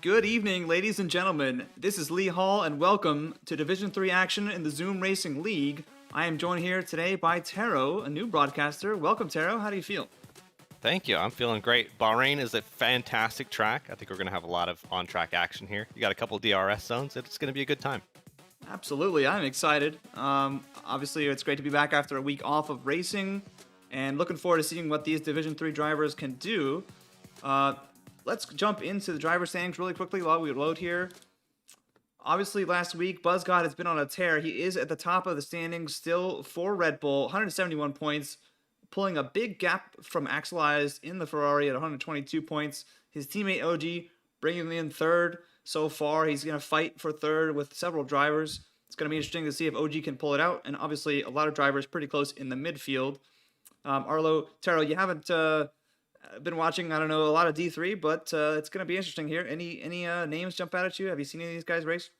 Good evening, ladies and gentlemen. This is Lee Hall, and welcome to Division 3 action in the Zoom Racing League. I am joined here today by Taro, a new broadcaster. Welcome, Taro. How do you feel? Thank you. I'm feeling great. Bahrain is a fantastic track. I think we're going to have a lot of on-track action here. You got a couple DRS zones. It's going to be a good time. Absolutely. I'm excited. Obviously, it's great to be back after a week off of racing, and looking forward to seeing what these Division 3 drivers can do. Let's jump into the driver standings really quickly while we load here. Obviously, last week, BuzzGod has been on a tear. He is at the top of the standings still for Red Bull, 171 points, pulling a big gap from Axelized in the Ferrari at 122 points. His teammate OG bringing in third so far. He's going to fight for third with several drivers. It's going to be interesting to see if OG can pull it out, and obviously a lot of drivers pretty close in the midfield. Arlo, Taro, you haven't been watching, I don't know, a lot of D3, but it's going to be interesting here. Any names jump out at you? Have you seen any of these guys race?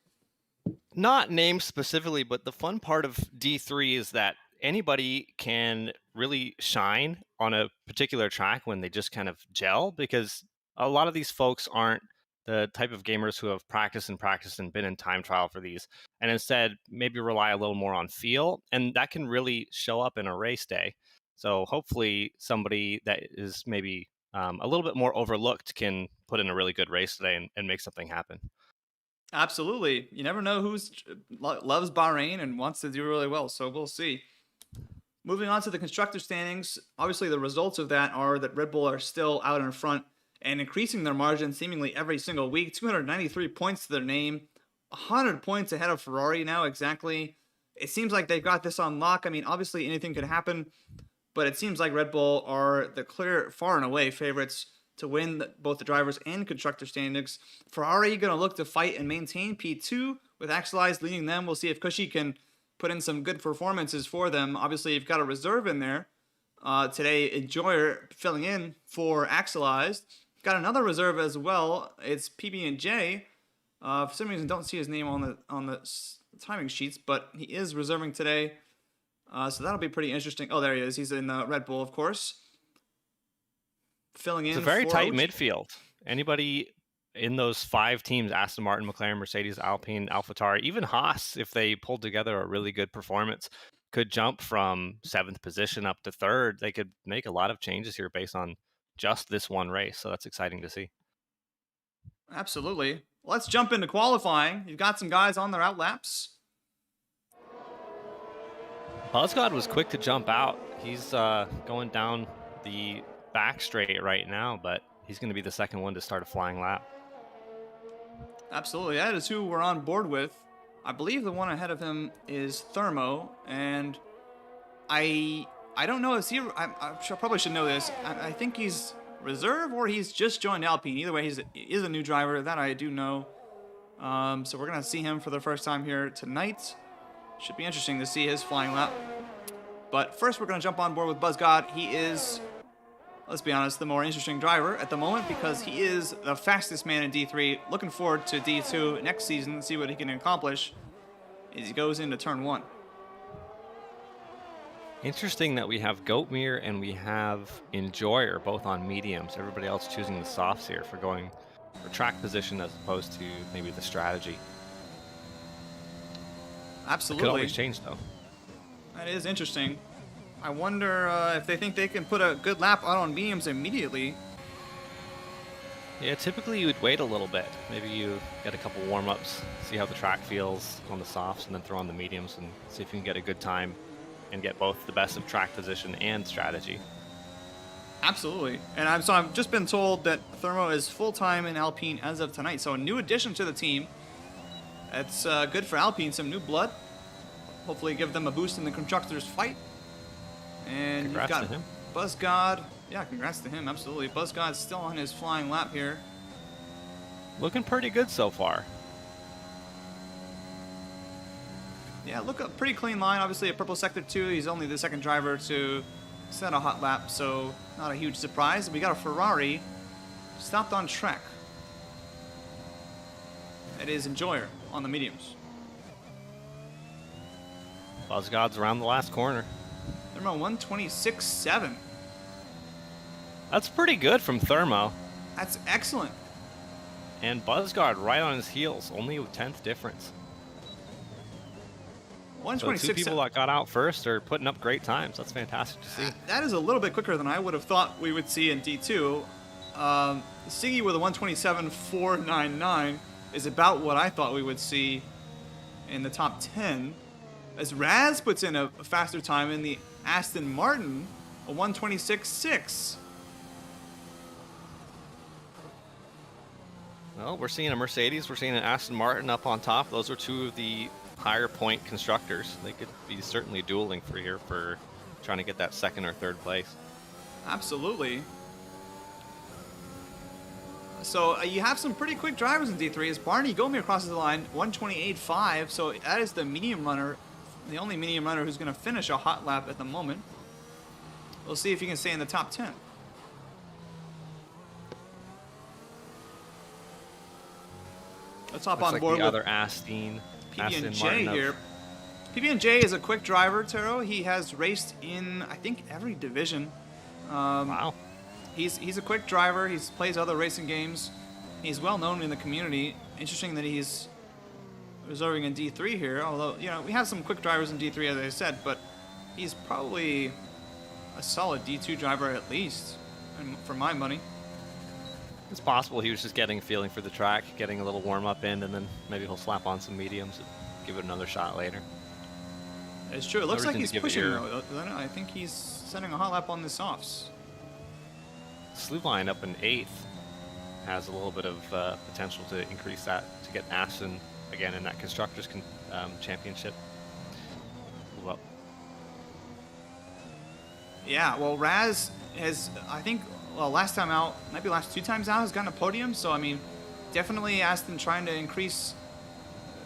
Not named specifically, but the fun part of D3 is that anybody can really shine on a particular track when they just kind of gel, because a lot of these folks aren't the type of gamers who have practiced and been in time trial for these, and instead maybe rely a little more on feel, and that can really show up in a race day. So hopefully somebody that is maybe a little bit more overlooked can put in a really good race today and make something happen. Absolutely. You never know who's loves Bahrain and wants to do really well, so we'll see. Moving on to the constructor standings, obviously the results of that are that Red Bull are still out in front and increasing their margin seemingly every single week. 293 points to their name, 100 points ahead of Ferrari now exactly. It seems like they've got this on lock. I mean, obviously anything could happen, but it seems like Red Bull are the clear, far and away favorites to win both the drivers and constructor standings. Ferrari going to look to fight and maintain P2 with Axelized leading them. We'll see if Cushy can put in some good performances for them. Obviously, you've got a reserve in there. Today, Enjoyer filling in for Axelized. Got another reserve as well. It's PB&J. For some reason, don't see his name on the timing sheets, but he is reserving today. So that'll be pretty interesting. Oh, there he is. He's in Red Bull, of course. Filling in. It's a very tight midfield. Anybody in those 5 teams, Aston Martin, McLaren, Mercedes, Alpine, AlphaTauri, even Haas, if they pulled together a really good performance, could jump from 7th position up to 3rd. They could make a lot of changes here based on just this one race. So that's exciting to see. Absolutely. Let's jump into qualifying. You've got some guys on their out laps. BuzzGod was quick to jump out. He's going down the back straight right now, but he's going to be the second one to start a flying lap. Absolutely. That is who we're on board with. I believe the one ahead of him is Thermo, and I don't know. Is he? Probably should know this. I think he's reserve or he's just joined Alpine. Either way, he is a new driver. That I do know. So we're going to see him for the first time here tonight. Should be interesting to see his flying lap. But first, we're going to jump on board with BuzzGod. He is, let's be honest, the more interesting driver at the moment because he is the fastest man in D3. Looking forward to D2 next season and see what he can accomplish as he goes into turn 1. Interesting that we have Goatmere and we have Enjoyer both on mediums. Everybody else choosing the softs here for going for track position as opposed to maybe the strategy. Absolutely. It could always change, though. That is interesting. I wonder if they think they can put a good lap out on mediums immediately. Yeah, typically you would wait a little bit. Maybe you get a couple warm-ups, see how the track feels on the softs, and then throw on the mediums and see if you can get a good time and get both the best of track position and strategy. Absolutely. And I've just been told that Thermo is full-time in Alpine as of tonight, so a new addition to the team. That's good for Alpine, some new blood. Hopefully give them a boost in the constructors fight. And congrats you've got to him. BuzzGod. Yeah, congrats to him, absolutely. BuzzGod's still on his flying lap here. Looking pretty good so far. Yeah, look, a pretty clean line. Obviously, at Purple Sector 2, he's only the second driver to set a hot lap, so not a huge surprise. We got a Ferrari stopped on track. That is Enjoyer on the mediums. BuzzGod's around the last corner. Thermo 126.7. That's pretty good from Thermo. That's excellent. And Buzzguard right on his heels, only a 10th difference. So 126. two people that got out first are putting up great times. That's fantastic to see. That is a little bit quicker than I would have thought we would see in D2. Siggy with a 127.499 is about what I thought we would see in the top 10. As Raz puts in a faster time in the Aston Martin, a 126.6. Well, we're seeing a Mercedes, we're seeing an Aston Martin up on top. Those are two of the higher point constructors. They could be certainly dueling for here for trying to get that second or third place. Absolutely. So you have some pretty quick drivers in D3 as Barney Gomir crosses the line, 128.5. So that is the medium runner, the only medium runner who's going to finish a hot lap at the moment. We'll see if he can stay in the top 10. Let's hop Looks on like board the with other Aston PB&J Martin here. PB&J is a quick driver, Taro. He has raced in, I think, every division. Wow. He's a quick driver. He plays other racing games. He's well known in the community. Interesting that he's reserving in D3 here. Although, you know, we have some quick drivers in D3, as I said, but he's probably a solid D2 driver at least, for my money. It's possible he was just getting a feeling for the track, getting a little warm up in, and then maybe he'll slap on some mediums and give it another shot later. It's true. It looks like he's pushing, your... though. I think he's sending a hot lap on the softs. Slewline up in 8th has a little bit of potential to increase that to get Aston again in that Constructors Championship. Move up. Yeah, well, Raz has, I think, well, last time out, maybe last 2 times out, has gotten a podium. So, I mean, definitely Aston trying to increase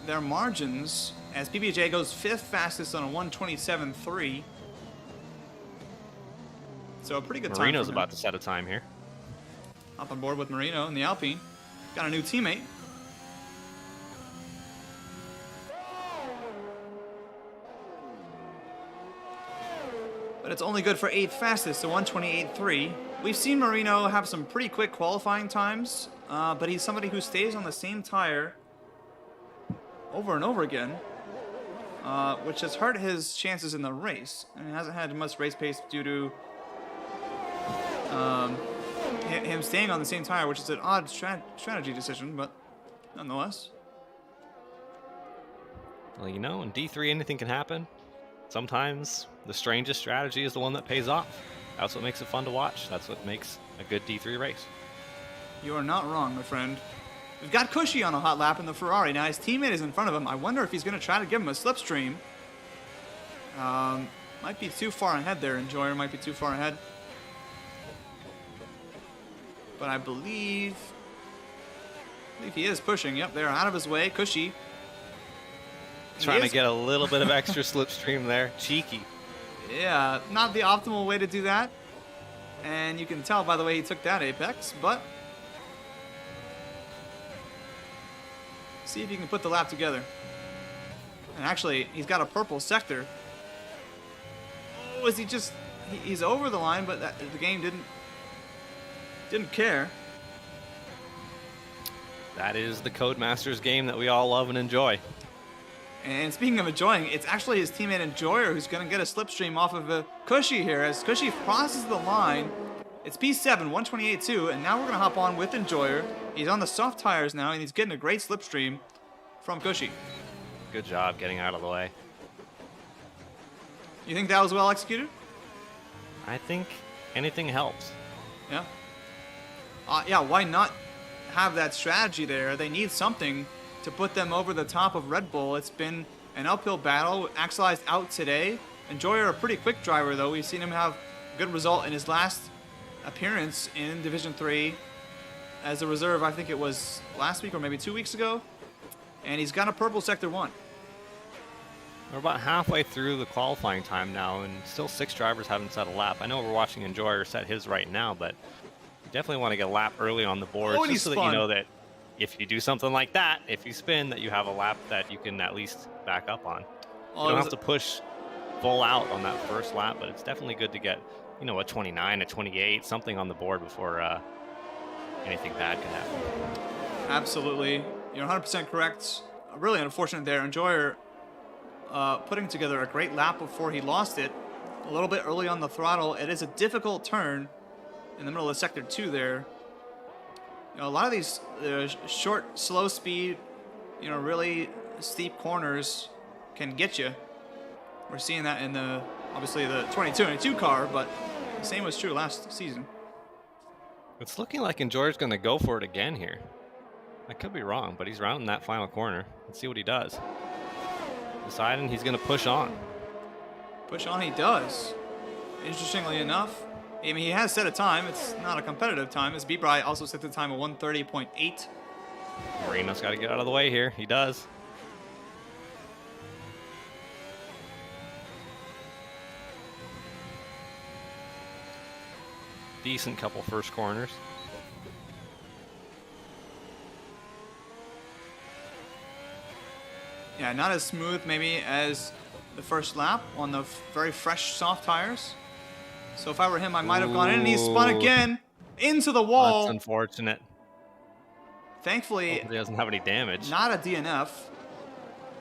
their margins as PBJ goes 5th fastest on a 127.3. So a pretty good time. Marino's about to set a time here. Up on board with Marino in the Alpine. Got a new teammate. But it's only good for 8th fastest, so 128.3. We've seen Marino have some pretty quick qualifying times, but he's somebody who stays on the same tire over and over again, which has hurt his chances in the race. And he hasn't had much race pace due to him staying on the same tire, which is an odd strategy decision, but nonetheless. Well, you know, in D3 anything can happen. Sometimes the strangest strategy is the one that pays off. That's what makes it fun to watch. That's what makes a good D3 race. You are not wrong, my friend. We've got Cushy on a hot lap in the Ferrari. Now his teammate is in front of him. I wonder if he's going to try to give him a slipstream. Might be too far ahead there. Enjoyer might be too far ahead. But I believe he is pushing. Yep, they're out of his way. Cushy. Trying to get a little bit of extra slipstream there. Cheeky. Yeah, not the optimal way to do that. And you can tell by the way he took that apex, but see if you can put the lap together. And actually, he's got a purple sector. Oh, is he just... He's over the line, but the game didn't care. That is the Codemasters game that we all love and enjoy. And speaking of enjoying, it's actually his teammate Enjoyer who's going to get a slipstream off of a Cushy here. As Cushy crosses the line, it's P7, 128.2, and now we're going to hop on with Enjoyer. He's on the soft tires now, and he's getting a great slipstream from Cushy. Good job getting out of the way. You think that was well executed? I think anything helps. Yeah. Yeah, why not have that strategy there? They need something to put them over the top of Red Bull. It's been an uphill battle. Axelized out today. Enjoyer, a pretty quick driver, though. We've seen him have a good result in his last appearance in Division 3 as a reserve. I think it was last week or maybe 2 weeks ago. And he's got a purple Sector 1. We're about halfway through the qualifying time now, and still 6 drivers haven't set a lap. I know we're watching Enjoyer set his right now, but you definitely want to get a lap early on the board, just so that you know that if you do something like that, if you spin, that you have a lap that you can at least back up on. You don't have to push full out on that first lap, but it's definitely good to get, you know, a 29, a 28, something on the board before anything bad can happen. Absolutely. You're 100% correct. Really unfortunate there. Enjoyer putting together a great lap before he lost it. A little bit early on the throttle. It is a difficult turn in the middle of sector 2 there. A lot of these short, slow speed, really steep corners can get you. We're seeing that in obviously the 2022 car, but the same was true last season. It's looking like Enjoyer's going to go for it again here. I could be wrong, but he's rounding that final corner. Let's see what he does. Deciding he's going to push on. Push on he does. Interestingly enough, I mean, he has set a time. It's not a competitive time. As B-Bry also set the time of 1:30.8. Moreno's got to get out of the way here. He does. Decent couple first corners. Yeah, not as smooth maybe as the first lap on the very fresh soft tires. So if I were him, I might have gone in, and he spun again into the wall. That's unfortunate. Thankfully, he doesn't have any damage. Not a DNF.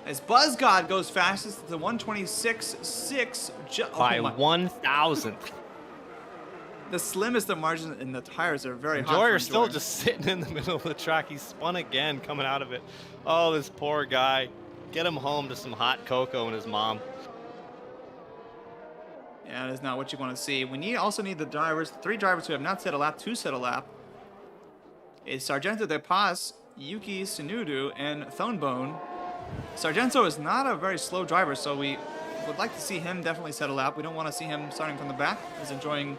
As BuzzGod goes fastest to 126.6 by 1,000th. The slimmest of margins, and the tires are very hot. Enjoyer's still just sitting in the middle of the track. He spun again coming out of it. Oh, this poor guy. Get him home to some hot cocoa and his mom. Yeah, that is not what you want to see. We also need the drivers, 3 drivers who have not set a lap to set a lap. It's Sargento de Paz, Yuki Tsunoda, and Thonebone. Sargento is not a very slow driver, so we would like to see him definitely set a lap. We don't want to see him starting from the back. As interesting,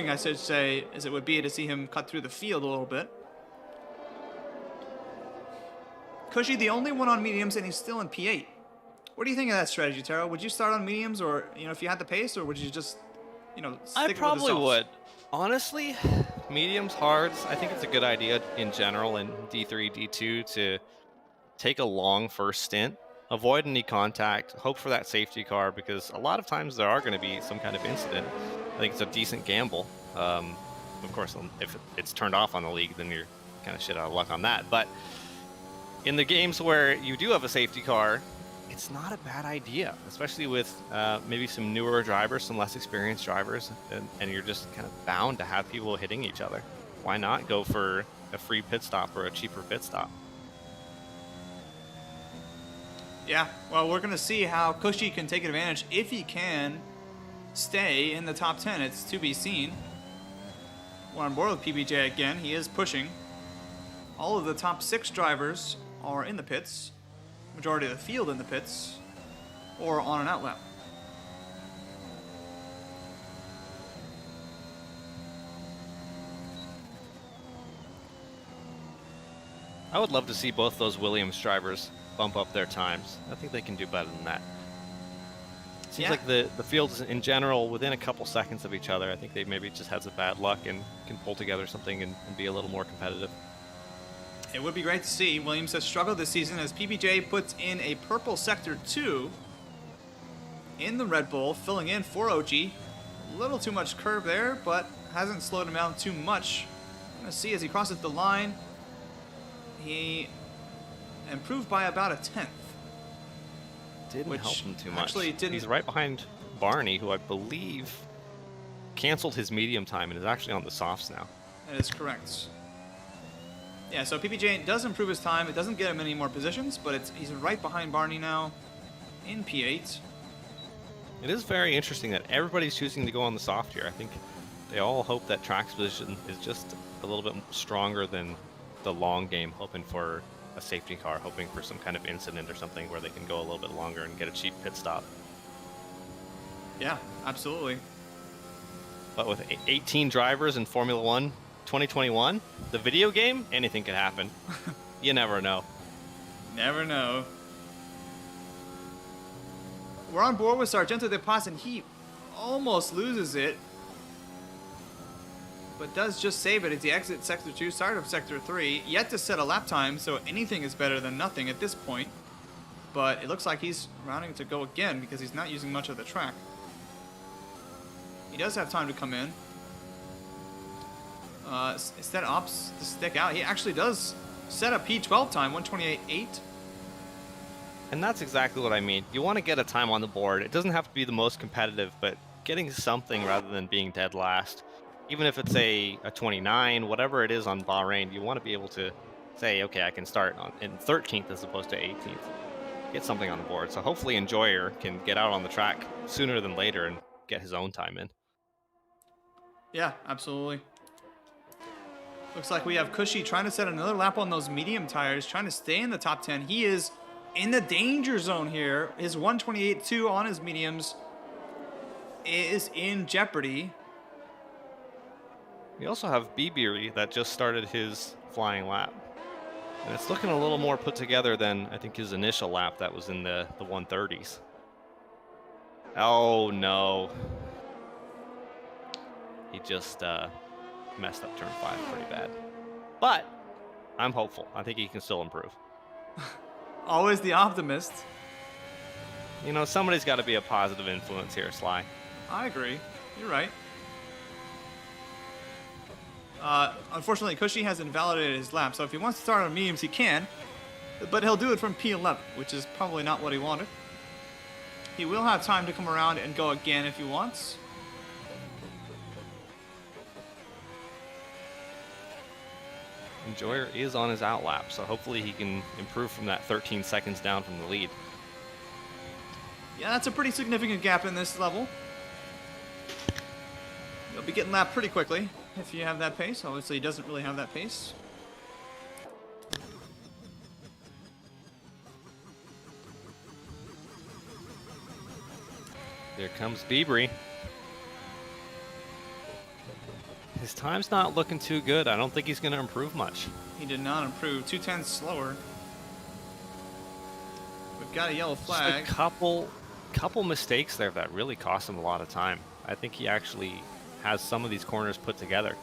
I should say, as it would be to see him cut through the field a little bit. Cushy, the only one on mediums, and he's still in P8. What do you think of that strategy, Taro? Would you start on mediums, or if you had the pace, or would you just, stick I probably would. Honestly, mediums, hards. I think it's a good idea in general in D3, D2 to take a long first stint, avoid any contact, hope for that safety car, because a lot of times there are going to be some kind of incident. I think it's a decent gamble. Of course, if it's turned off on the league, then you're kind of shit out of luck on that. But in the games where you do have a safety car, it's not a bad idea, especially with maybe some newer drivers, some less experienced drivers, and you're just kind of bound to have people hitting each other. Why not go for a free pit stop or a cheaper pit stop? Yeah, well, we're going to see how Cushy can take advantage if he can stay in the top 10. It's to be seen. We're on board with PBJ again. He is pushing. All of the top 6 drivers are in the pits. Majority of the field in the pits. Or on an outlap. I would love to see both those Williams drivers bump up their times. I think they can do better than that. Seems like the fields in general, within a couple seconds of each other, I think they maybe just had some bad luck and can pull together something and be a little more competitive. It would be great to see. Williams has struggled this season as PBJ puts in a purple Sector 2 in the Red Bull, filling in for OG. A little too much curve there, but hasn't slowed him down too much. I'm going to see as he crosses the line, he improved by about a 10th. Didn't help him too much. Actually didn't. He's right behind Barney, who I believe canceled his medium time and is actually on the softs now. That is correct. Yeah, so PBJ does improve his time. It doesn't get him any more positions, but he's right behind Barney now in P8. It is very interesting that everybody's choosing to go on the soft here. I think they all hope that track's position is just a little bit stronger than the long game, hoping for a safety car, hoping for some kind of incident or something where they can go a little bit longer and get a cheap pit stop. Yeah, absolutely. But with 18 drivers in Formula 1 2021, the video game, anything can happen. You never know. Never know. We're on board with Sargento de Paz, and he almost loses it, but does just save it as he exits Sector 2, start of Sector 3. Yet to set a lap time, so anything is better than nothing at this point. But it looks like he's rounding to go again because he's not using much of the track. He does have time to come in. Instead opts to stick out. He actually does set a P12 time, 128.8. And that's exactly what I mean. You want to get a time on the board. It doesn't have to be the most competitive, but getting something rather than being dead last. Even if it's a 29, whatever it is on Bahrain, you want to be able to say, okay, I can start in 13th as opposed to 18th. Get something on the board. So hopefully Enjoyer can get out on the track sooner than later and get his own time in. Yeah, absolutely. Looks like we have Cushy trying to set another lap on those medium tires, trying to stay in the top 10. He is in the danger zone here. His 128.2 on his mediums is in jeopardy. We also have Bibiri that just started his flying lap. And it's looking a little more put together than I think his initial lap that was in the 130s. Oh no. He just messed up turn 5 pretty bad. But I'm hopeful. I think he can still improve. Always the optimist. You know, somebody's got to be a positive influence here, Sly. I agree. You're right. Unfortunately, Cushy has invalidated his lap, so if he wants to start on mediums, he can. But he'll do it from P11, which is probably not what he wanted. He will have time to come around and go again if he wants. Enjoyer is on his out lap, so hopefully he can improve from that 13 seconds down from the lead. Yeah, that's a pretty significant gap in this level. You'll be getting lapped pretty quickly if you have that pace. Obviously, he doesn't really have that pace. There comes Bibri. His time's not looking too good. I don't think he's going to improve much. He did not improve. 2/10 slower. We've got a yellow flag. Just a couple mistakes there that really cost him a lot of time. I think he actually has some of these corners put together.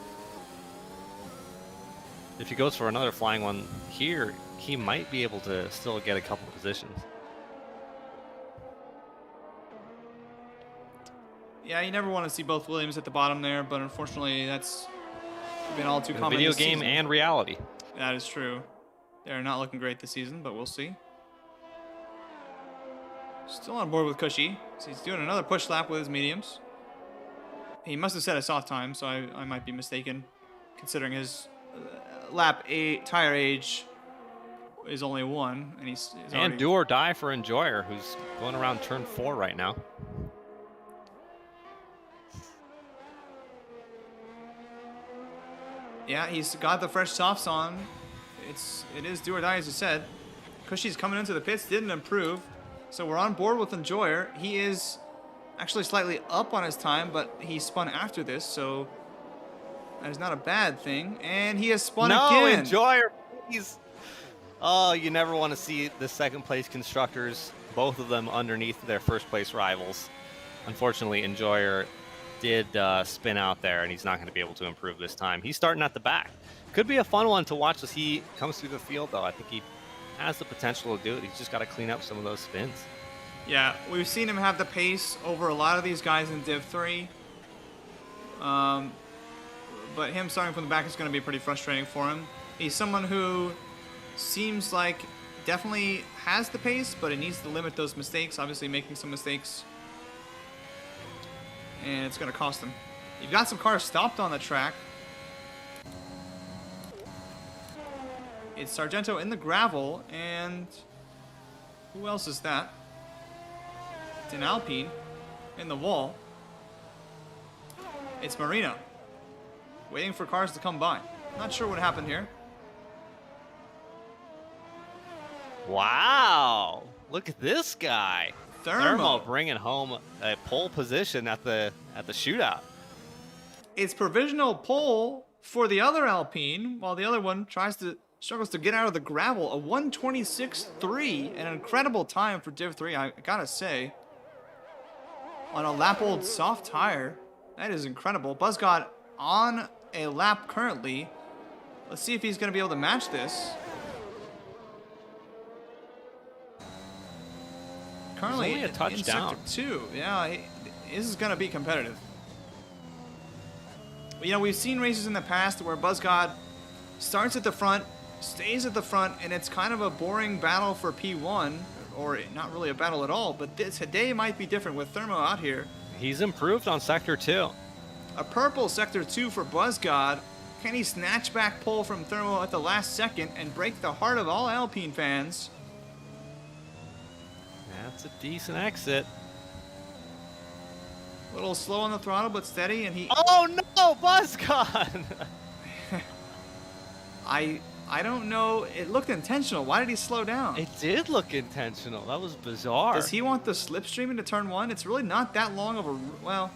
If he goes for another flying one here, he might be able to still get a couple positions. Yeah, you never want to see both Williams at the bottom there, but unfortunately, that's been all too common. Video this game season. and reality. That is true. They're not looking great this season, but we'll see. Still on board with Cushy. So he's doing another push lap with his mediums. He must have set a soft time, so I might be mistaken, considering his tire age is only 1, and he's And already... do or die for Enjoyer, who's going around turn 4 right now. Yeah, he's got the fresh softs on. It is do or die, as you said. Cushy's coming into the pits, didn't improve. So we're on board with Enjoyer. He is actually slightly up on his time, but he spun after this, so that is not a bad thing. And he has spun again. No, Enjoyer, please. Oh, you never want to see the second place constructors, both of them underneath their first place rivals. Unfortunately, Enjoyer did spin out there, and he's not going to be able to improve this time. He's starting at the back. Could be a fun one to watch as he comes through the field, though. I think he has the potential to do it. He's just got to clean up some of those spins. Yeah, we've seen him have the pace over a lot of these guys in Div 3. But him starting from the back is going to be pretty frustrating for him. He's someone who seems like definitely has the pace, but it needs to limit those mistakes. Obviously making some mistakes, and it's going to cost him. You've got some cars stopped on the track. It's Sargento in the gravel, and who else is that? It's an Alpine in the wall. It's Marino, waiting for cars to come by. Not sure what happened here. Wow, look at this guy. Thermo bringing home a pole position at the shootout. It's provisional pole for the other Alpine, while the other one struggles to get out of the gravel. A 126.3, an incredible time for Div 3, I gotta say. On a lap old soft tire, that is incredible. Buzzgot on a lap currently. Let's see if he's gonna be able to match this. Currently only a touchdown. In sector 2. Yeah, this is gonna be competitive. You know, we've seen races in the past where Buzzgod starts at the front, stays at the front, and it's kind of a boring battle for P1, or not really a battle at all. But today might be different with Thermo out here. He's improved on Sector 2. A purple Sector 2 for Buzzgod. Can he snatch back pole from Thermo at the last second and break the heart of all Alpine fans? That's a decent exit. A little slow on the throttle, but steady, and he... Oh no, Buzzcon! I don't know. It looked intentional. Why did he slow down? It did look intentional. That was bizarre. Does he want the slipstream into turn 1? It's really not that long of a... Well,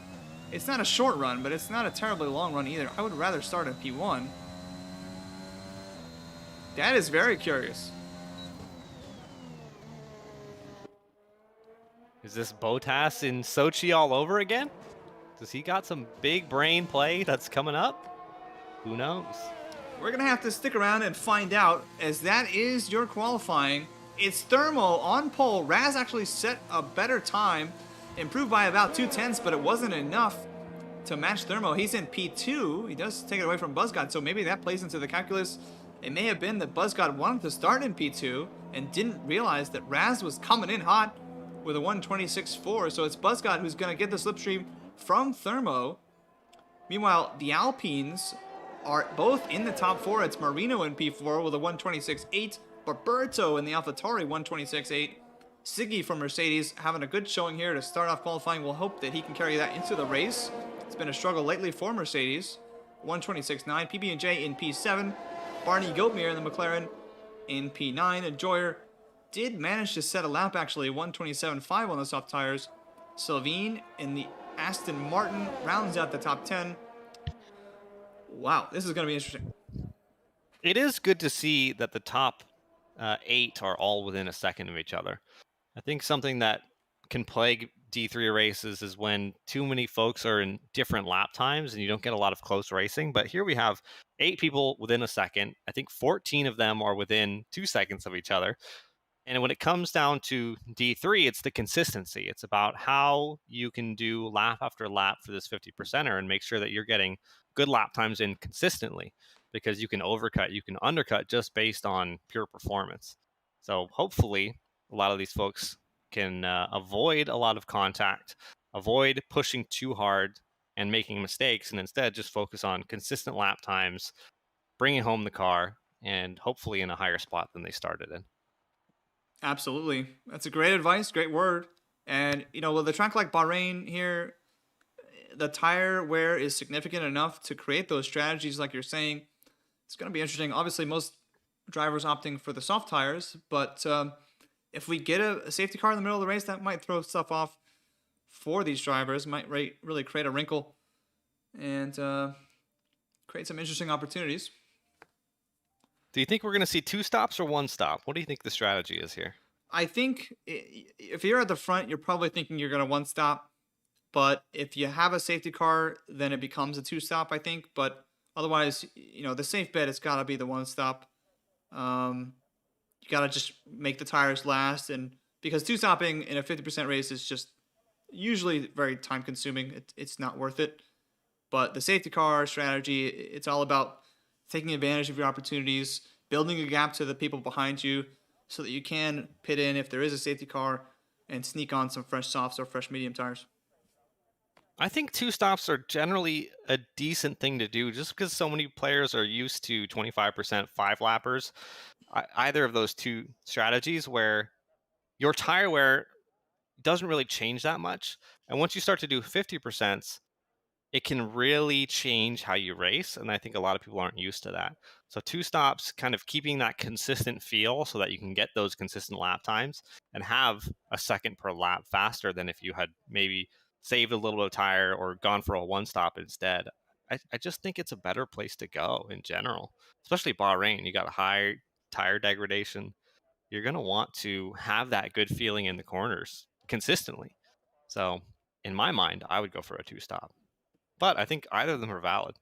it's not a short run, but it's not a terribly long run either. I would rather start in P1. That is very curious. Is this Bottas in Sochi all over again? Does he got some big brain play that's coming up? Who knows? We're going to have to stick around and find out, as that is your qualifying. It's Thermo on pole. Raz actually set a better time, improved by about 2/10, but it wasn't enough to match Thermo. He's in P2. He does take it away from Buzzgod, so maybe that plays into the calculus. It may have been that Buzzgod wanted to start in P2 and didn't realize that Raz was coming in hot with a 126.4, so it's Buzzgod who's going to get the slipstream from Thermo. Meanwhile, the Alpines are both in the top 4. It's Marino in P4 with a 126.8, Roberto in the AlphaTauri 126.8. Siggy from Mercedes having a good showing here to start off qualifying. We'll hope that he can carry that into the race. It's been a struggle lately for Mercedes. 126.9, PB&J in P7, Barney Goatmere in the McLaren in P9, and Joyer did manage to set a lap actually, 127.5 on the soft tires. Sylvain in the Aston Martin rounds out the top 10. Wow, this is going to be interesting. It is good to see that the top 8 are all within a second of each other. I think something that can plague D3 races is when too many folks are in different lap times and you don't get a lot of close racing. But here we have 8 people within a second. I think 14 of them are within 2 seconds of each other. And when it comes down to D3, it's the consistency. It's about how you can do lap after lap for this 50%er and make sure that you're getting good lap times in consistently, because you can overcut, you can undercut just based on pure performance. So hopefully a lot of these folks can avoid a lot of contact, avoid pushing too hard and making mistakes, and instead just focus on consistent lap times, bringing home the car, and hopefully in a higher spot than they started in. Absolutely. That's a great advice, great word. And, you know, with a track like Bahrain here, the tire wear is significant enough to create those strategies like you're saying. It's going to be interesting. Obviously, most drivers opting for the soft tires, but if we get a safety car in the middle of the race, that might throw stuff off for these drivers, might really create a wrinkle and create some interesting opportunities. Do you think we're going to see 2 stops or 1 stop? What do you think the strategy is here? I think if you're at the front, you're probably thinking you're going to 1 stop. But if you have a safety car, then it becomes a 2 stop, I think. But otherwise, you know, the safe bet has got to be the 1 stop. You got to just make the tires last. And because 2 stopping in a 50% race is just usually very time consuming, it's not worth it. But the safety car strategy, it's all about taking advantage of your opportunities, building a gap to the people behind you so that you can pit in if there is a safety car and sneak on some fresh softs or fresh medium tires. I think 2 stops are generally a decent thing to do just because so many players are used to 25% 5-lappers. Either of those 2 strategies where your tire wear doesn't really change that much. And once you start to do 50%, it can really change how you race. And I think a lot of people aren't used to that. So 2 stops, kind of keeping that consistent feel so that you can get those consistent lap times and have a second per lap faster than if you had maybe saved a little bit of tire or gone for a 1 stop instead. I just think it's a better place to go in general, especially Bahrain. You got high tire degradation. You're going to want to have that good feeling in the corners consistently. So in my mind, I would go for a 2 stop. But I think either of them are valid.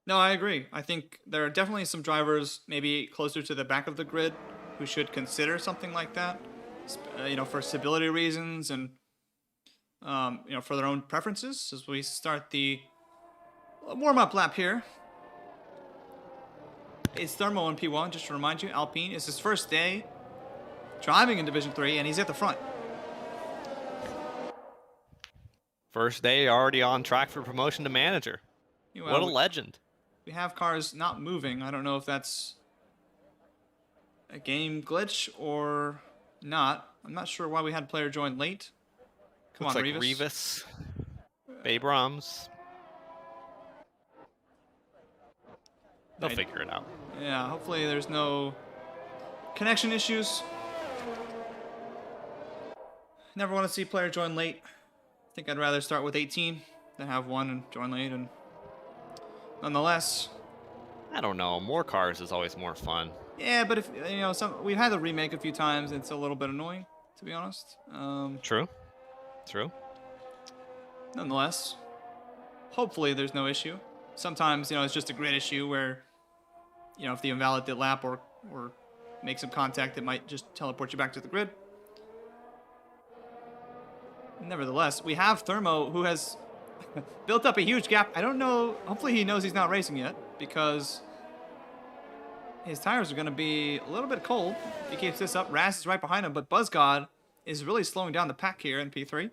No, I agree. I think there are definitely some drivers maybe closer to the back of the grid who should consider something like that, you know, for stability reasons and, you know, for their own preferences as we start the A warm-up lap here. It's Thermo in P1, just to remind you. Alpine is his first day driving in Division 3, and he's at the front. First day already on track for promotion to manager. What a legend. We have cars not moving. I don't know if that's a game glitch or not. I'm not sure why we had player join late. Come Looks on, like Rivas. Abrams. They'll figure it out. Yeah, hopefully there's no connection issues. Never want to see player join late. I think I'd rather start with 18 than have one and join late. And nonetheless, I don't know. More cars is always more fun. Yeah, but if you know, we've had the remake a few times. It's a little bit annoying, to be honest. True. Nonetheless, hopefully there's no issue. Sometimes, it's just a grid issue where, if the invalid did lap or make some contact, it might just teleport you back to the grid. Nevertheless, we have Thermo, who has built up a huge gap. I don't know. Hopefully he knows he's not racing yet, because his tires are going to be a little bit cold if he keeps this up. Raz is right behind him, but BuzzGod is really slowing down the pack here in P3.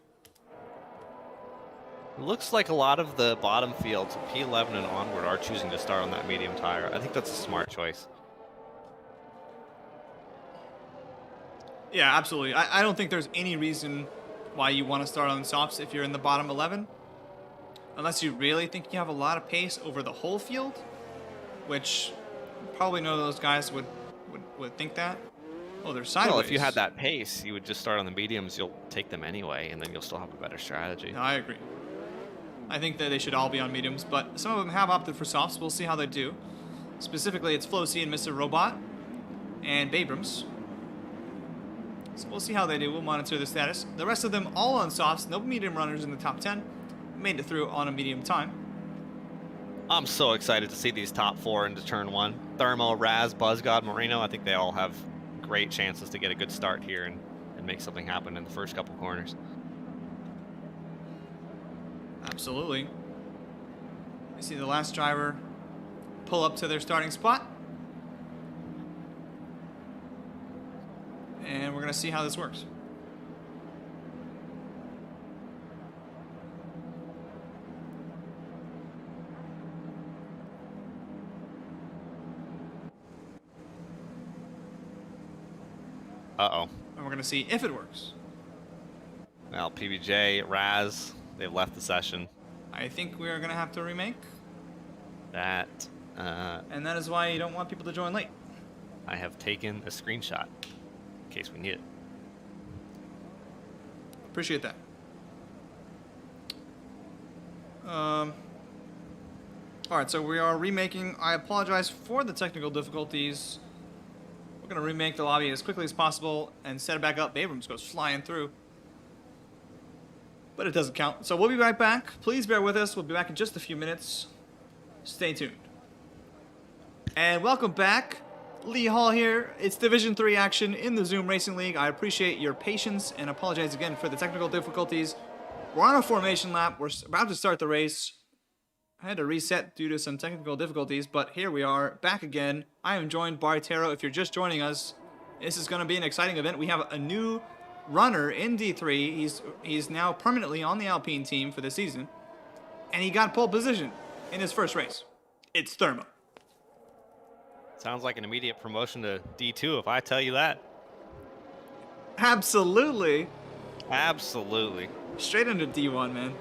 It looks like a lot of the bottom fields, P11 and onward, are choosing to start on that medium tire. I think that's a smart choice. Yeah, absolutely. I don't think there's any reason why you want to start on softs if you're in the bottom 11. Unless you really think you have a lot of pace over the whole field, which probably none of those guys would think that. Oh, they're sideways. Well, if you had that pace, you would just start on the mediums. You'll take them anyway, and then you'll still have a better strategy. No, I agree. I think that they should all be on mediums, but some of them have opted for softs. We'll see how they do. Specifically, it's Flo C and Mr. Robot and Babrams. So we'll see how they do. We'll monitor the status. The rest of them all on softs. No medium runners in the top 10. Made it through on a medium time. I'm so excited to see these top four into turn one. Thermo, Raz, BuzzGod, Moreno. I think they all have great chances to get a good start here and make something happen in the first couple corners. Absolutely. You see the last driver pull up to their starting spot. And we're going to see how this works. Uh-oh. And we're going to see if it works. Well, PBJ, Raz, they've left the session. I think we're going to have to remake. That. And that is why you don't want people to join late. I have taken a screenshot in case we need it. Appreciate that. All right, so we are remaking. I apologize for the technical difficulties. We're going to remake the lobby as quickly as possible and set it back up. Abrams goes flying through. But it doesn't count. So we'll be right back. Please bear with us. We'll be back in just a few minutes. Stay tuned. And welcome back. Lee Hall here. It's Division 3 action in the Zoom Racing League. I appreciate your patience and apologize again for the technical difficulties. We're on a formation lap. We're about to start the race. I had to reset due to some technical difficulties, but here we are, back again. I am joined by Taro. If you're just joining us, this is going to be an exciting event. We have a new runner in D3. He's now permanently on the Alpine team for the season, and he got pole position in his first race. It's Thermo. Sounds like an immediate promotion to D2 if I tell you that. Absolutely. Absolutely. Straight into D1, man.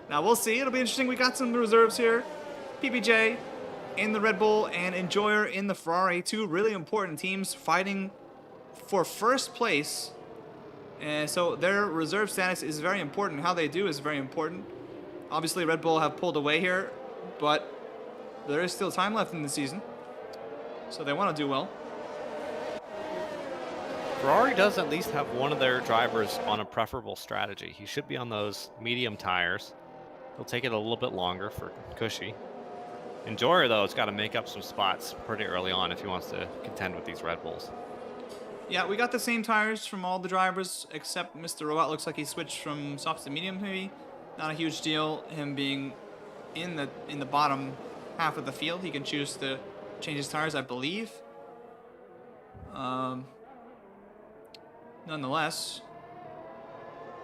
Now we'll see. It'll be interesting. We got some reserves here. PBJ in the Red Bull and Enjoyer in the Ferrari. Two really important teams fighting for first place. And so their reserve status is very important. How they do is very important. Obviously, Red Bull have pulled away here, but there is still time left in the season. So they want to do well. Ferrari does at least have one of their drivers on a preferable strategy. He should be on those medium tires. He'll take it a little bit longer for Cushy. Enjoyer, though, has got to make up some spots pretty early on if he wants to contend with these Red Bulls. Yeah, we got the same tires from all the drivers, except Mr. Robot looks like he switched from softs to medium, maybe. Not a huge deal, him being in the bottom half of the field. He can choose to change his tires, I believe. Nonetheless,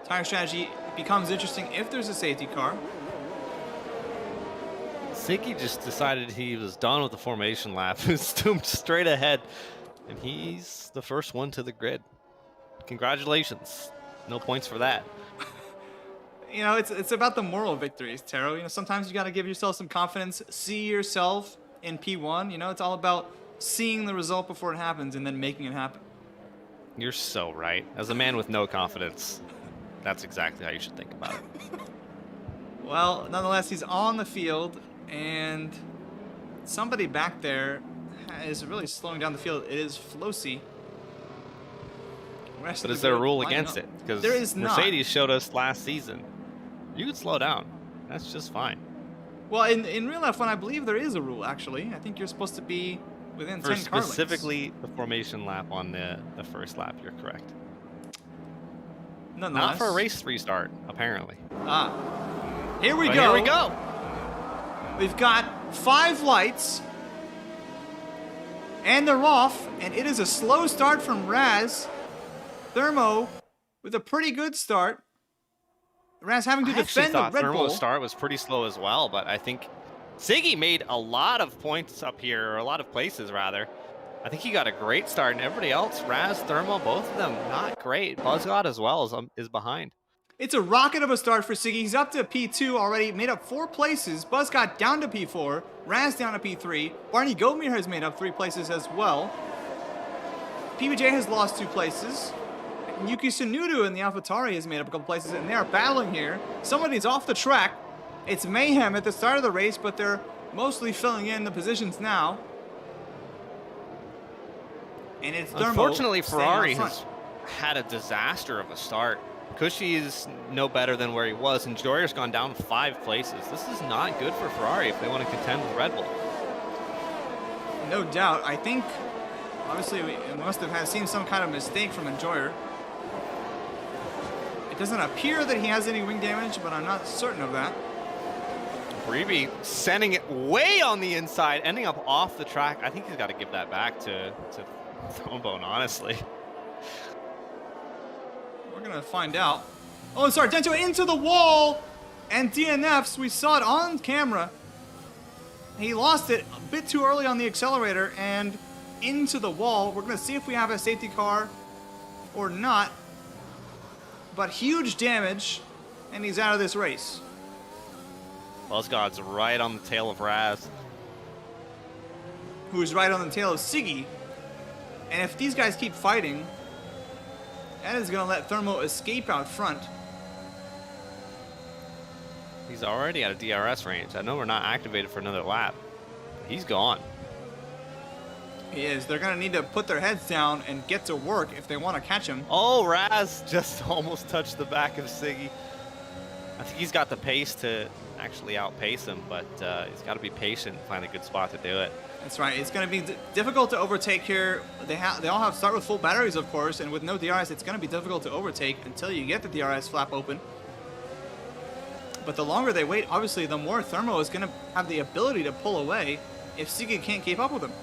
tire strategy becomes interesting if there's a safety car. Siggy just decided he was done with the formation lap and zoomed straight ahead, and he's the first one to the grid. Congratulations. No points for that. You know, it's about the moral victories, Taro. You know, sometimes you got to give yourself some confidence. See yourself in P1. You know, it's all about seeing the result before it happens and then making it happen. You're so right. As a man with no confidence, that's exactly how you should think about it. Well, nonetheless, he's on the field, and somebody back there is really slowing down the field. It is Flosi. But is there a rule against it? Because there is not. Mercedes showed us last season. You could slow down. That's just fine. Well, in real F1, I believe there is a rule, actually. I think you're supposed to be within 10 car lengths. Specifically the formation lap on the first lap, you're correct. Nonetheless. Not for a race restart, apparently. Here we go. Here we go. We've got 5 lights. And they're off. And it is a slow start from Raz. Thermo with a pretty good start. Raz having to defend the Red Bull. Thermo's start was pretty slow as well, but I think Siggy made a lot of points up here, or a lot of places rather. I think he got a great start, and everybody else, Raz, Thermo, both of them, not great. Buzzgod as well is behind. It's a rocket of a start for Siggy. He's up to P2 already, made up 4 places. Buzzgod down to P4, Raz down to P3. Barney Goldmere has made up 3 places as well. PBJ has lost 2 places. Yuki Tsunoda in the AlphaTauri has made up a couple places, and they are battling here. Somebody's off the track. It's mayhem at the start of the race, but they're mostly filling in the positions now. And it's Thermo. Unfortunately, Ferrari has had a disaster of a start. Cushy is no better than where he was, and Joyer's gone down 5 places. This is not good for Ferrari if they want to contend with Red Bull. No doubt. I think, obviously, we must have seen some kind of mistake from Enjoyer. It doesn't appear that he has any wing damage, but I'm not certain of that. Reeby sending it way on the inside, ending up off the track. I think he's got to give that back to Thonebone, honestly. We're going to find out. Oh, sorry, Dento into the wall, and DNFs. We saw it on camera. He lost it a bit too early on the accelerator and into the wall. We're going to see if we have a safety car or not. But huge damage, and he's out of this race. Buzzgod's right on the tail of Raz. Who's right on the tail of Siggy. And if these guys keep fighting, that is going to let Thermo escape out front. He's already out of DRS range. I know we're not activated for another lap. He's gone. He is. They're going to need to put their heads down and get to work if they want to catch him. Oh, Raz just almost touched the back of Siggy. I think he's got the pace to actually outpace him, but he's got to be patient and find a good spot to do it. That's right. It's going to be difficult to overtake here. They all have start with full batteries, of course, and with no DRS, it's going to be difficult to overtake until you get the DRS flap open. But the longer they wait, obviously, the more Thermo is going to have the ability to pull away if Siggy can't keep up with him.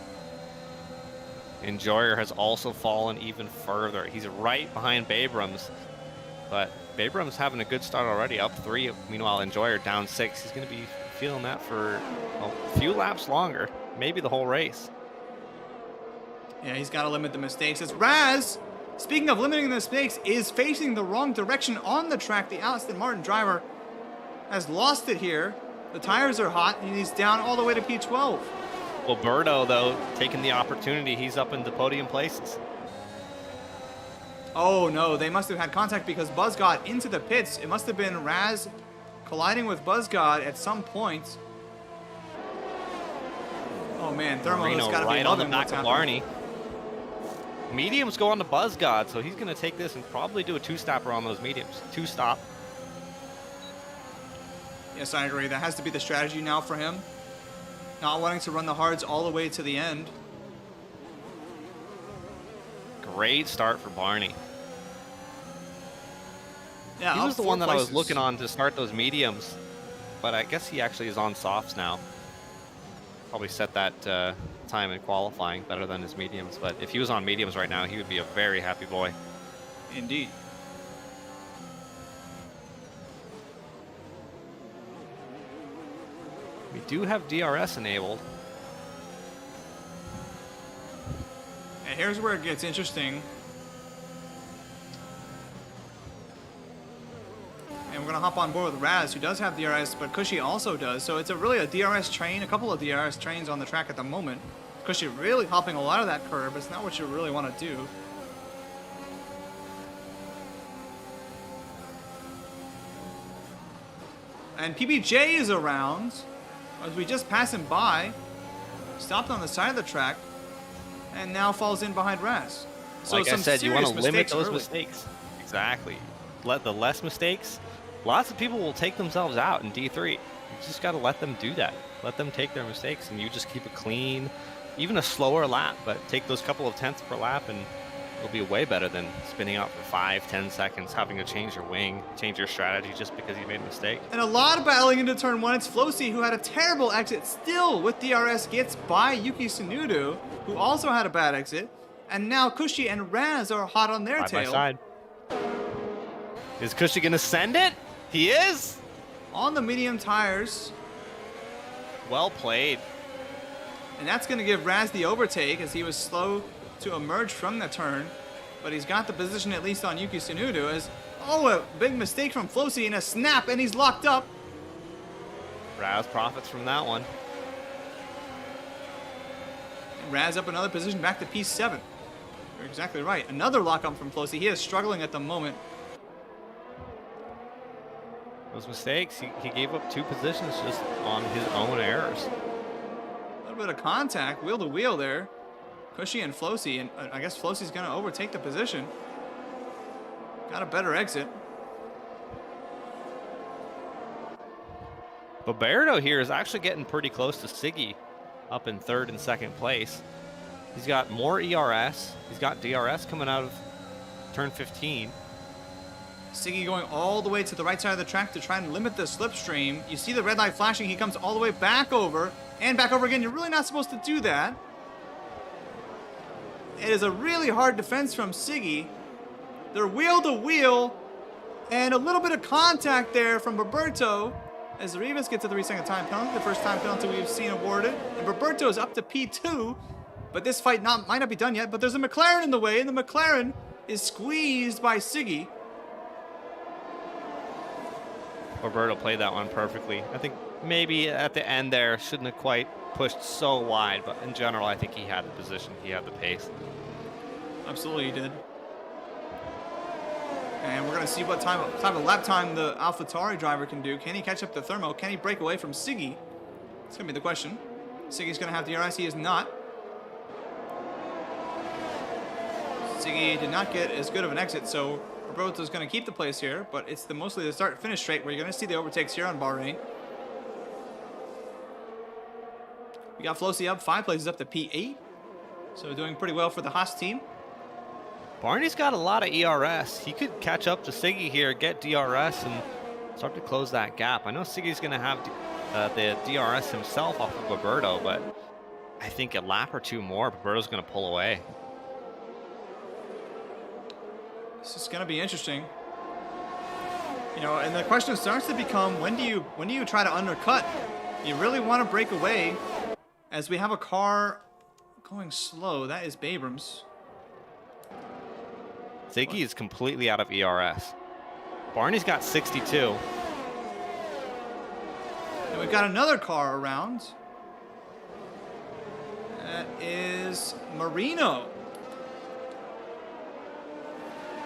Enjoyer has also fallen even further. He's right behind Babrams, but Babrams having a good start already, up 3. Meanwhile, Enjoyer down 6. He's going to be feeling that for a few laps longer, maybe the whole race. Yeah, he's got to limit the mistakes. As Raz, speaking of limiting the mistakes, is facing the wrong direction on the track. The Aston Martin driver has lost it here. The tires are hot, and he's down all the way to P12. Well, Berto, though, taking the opportunity, he's up in the podium places. Oh, no, they must have had contact because Buzz got into the pits. It must have been Raz colliding with Buzzgod at some point. Oh, man, Thermo has got to right be on the loving back what's of happening. Barney. Mediums go on to Buzzgod, so he's going to take this and probably do a 2-stopper on those mediums. 2-stop. Yes, I agree. That has to be the strategy now for him. Not wanting to run the hards all the way to the end. Great start for Barney. Yeah, He up was the 4 one that I was looking places. on to start those mediums, but I guess he actually is on softs now. Probably set that time in qualifying better than his mediums, but if he was on mediums right now, he would be a very happy boy. Indeed. We do have DRS enabled. And here's where it gets interesting. And we're going to hop on board with Raz, who does have DRS, but Cushy also does. So it's really a DRS train, a couple of DRS trains on the track at the moment. Cushy really hopping a lot of that curb. It's not what you really want to do. And PBJ is around as we just pass him by. Stopped on the side of the track and now falls in behind Raz. So Like I some said, you want to serious limit mistakes those early. mistakes. Exactly. Let the less mistakes. Lots of people will take themselves out in D3. You just got to let them do that. Let them take their mistakes, and you just keep it clean. Even a slower lap, but take those couple of tenths per lap, and it'll be way better than spinning out for 5-10 seconds, having to change your wing, change your strategy just because you made a mistake. And a lot of battling into turn 1. It's Flosi, who had a terrible exit, still with DRS, gets by Yuki Tsunoda, who also had a bad exit. And now Cushy and Raz are hot on their Side by tail. side. Is Cushy going to send it? He is. On the medium tires. Well played. And that's going to give Raz the overtake as he was slow to emerge from the turn. But he's got the position at least on Yuki Tsunoda as, oh, a big mistake from Flosi and a snap, and he's locked up. Raz profits from that one. And Raz up another position back to P7. You're exactly right. Another lock up from Flosi. He is struggling at the moment. Those mistakes, he gave up 2 positions just on his own errors. A little bit of contact, wheel to wheel there. Cushy and Flosi, and I guess Flosi's going to overtake the position. Got a better exit. Roberto here is actually getting pretty close to Siggy, up in 3rd and 2nd place. He's got more ERS. He's got DRS coming out of turn 15. Siggy going all the way to the right side of the track to try and limit the slipstream. You see the red light flashing. He comes all the way back over and back over again. You're really not supposed to do that. It is a really hard defense from Siggy. They're wheel to wheel and a little bit of contact there from Roberto as the Rivas get to the 3-second time penalty, the first time penalty we've seen awarded. And Roberto is up to P2, but this fight might not be done yet, but there's a McLaren in the way, and the McLaren is squeezed by Siggy. Roberto played that one perfectly. I think maybe at the end there shouldn't have quite pushed so wide, but in general, I think he had the position, he had the pace. Absolutely, he did. And we're going to see what type of lap time the AlphaTauri driver can do. Can he catch up to Thermo? Can he break away from Siggy? It's going to be the question. Siggy's going to have DRS. He is not. Siggy did not get as good of an exit, so Roberto's going to keep the place here, but it's mostly the start-finish straight where you're going to see the overtakes here on Bahrain. We got Flosi up 5 places up to P8, so doing pretty well for the Haas team. Barney's got a lot of ERS. He could catch up to Siggy here, get DRS, and start to close that gap. I know Siggy's going to have the DRS himself off of Roberto, but I think a lap or 2 more, Roberto's going to pull away. This is going to be interesting. You know, and the question starts to become, when do you try to undercut? You really want to break away as we have a car going slow. That is Babrams. Siggy is completely out of ERS. Barney's got 62. And we've got another car around. That is Marino.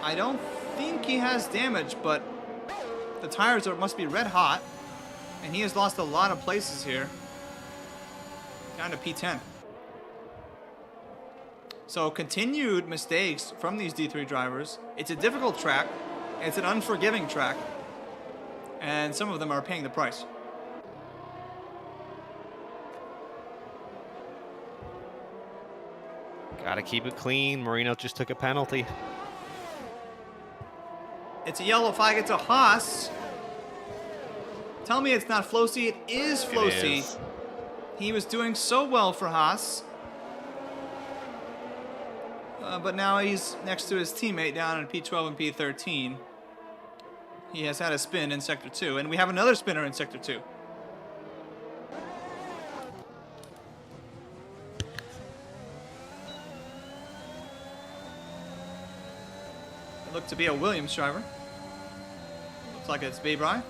I don't think he has damage, but the tires must be red hot. And he has lost a lot of places here. Down to P10. So continued mistakes from these D3 drivers. It's a difficult track. It's an unforgiving track. And some of them are paying the price. Gotta keep it clean. Marino just took a penalty. It's a yellow flag. It's a Haas. Tell me it's not Flosy. It is Flosy. It is. He was doing so well for Haas. But now he's next to his teammate down in P12 and P13. He has had a spin in Sector 2, and we have another spinner in Sector 2. It looked to be a Williams driver. Looks like it's Babry.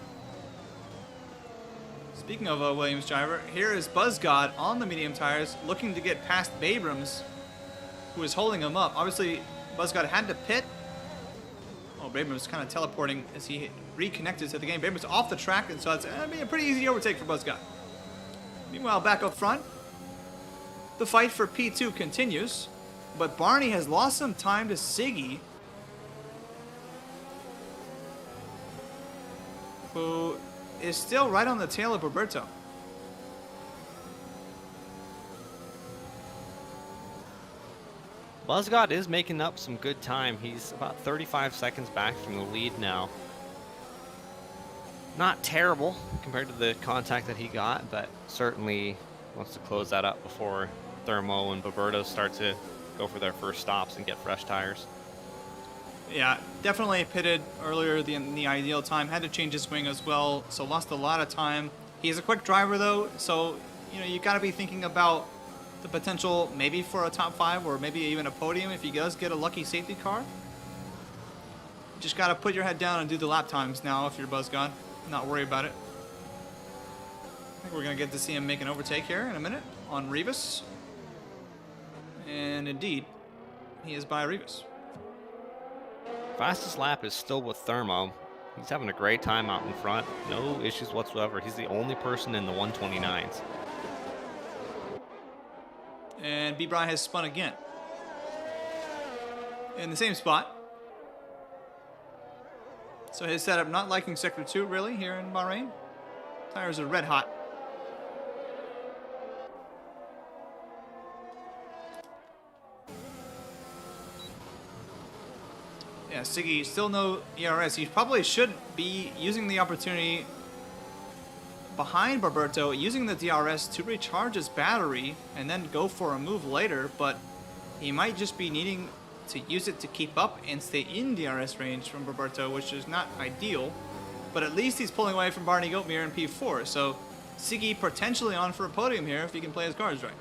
Speaking of a Williams driver, here is Buzzgod on the medium tires, looking to get past Babrams, who is holding him up. Obviously, Buzzgod had to pit. Oh, Babrams kind of teleporting as he reconnected to the game. Babrams off the track, and so it's going to be a pretty easy overtake for Buzzgod. Meanwhile, back up front, the fight for P2 continues, but Barney has lost some time to Siggy, who is still right on the tail of Roberto. Buzzgod is making up some good time. He's about 35 seconds back from the lead now. Not terrible compared to the contact that he got, but certainly wants to close that up before Thermo and Roberto start to go for their first stops and get fresh tires. Yeah, definitely pitted earlier than the ideal time. Had to change his swing as well, so lost a lot of time. He's a quick driver though, so you got to be thinking about the potential maybe for a top 5 or maybe even a podium if he does get a lucky safety car. Just got to put your head down and do the lap times now if you're Buzzgod. Not worry about it. I think we're going to get to see him make an overtake here in a minute on Rivas. And indeed, he is by Rivas. Fastest lap is still with Thermo. He's having a great time out in front. No issues whatsoever. He's the only person in the 129s. And Babry has spun again. In the same spot. So his setup not liking Sector 2 really here in Bahrain. Tires are red hot. Yeah, Siggy, still no ERS. He probably should be using the opportunity behind Roberto, using the DRS to recharge his battery and then go for a move later, but he might just be needing to use it to keep up and stay in DRS range from Roberto, which is not ideal, but at least he's pulling away from Barney Goatmere in P4, so Siggy potentially on for a podium here if he can play his cards right.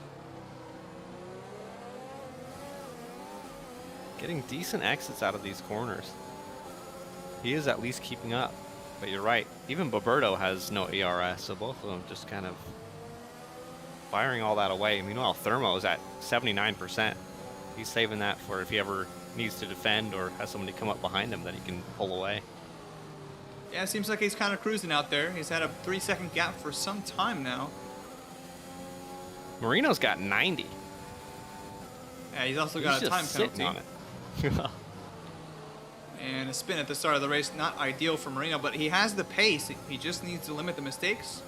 Getting decent exits out of these corners. He is at least keeping up. But you're right, even Roberto has no ERS, so both of them just kind of firing all that away. Meanwhile, Thermo is at 79%. He's saving that for if he ever needs to defend or has somebody come up behind him that he can pull away. Yeah, it seems like he's kind of cruising out there. He's had a 3-second gap for some time now. Marino's got 90. Yeah, he's also got a time penalty. On it. And a spin at the start of the race, not ideal for Marino, but he has the pace. He just needs to limit the mistakes,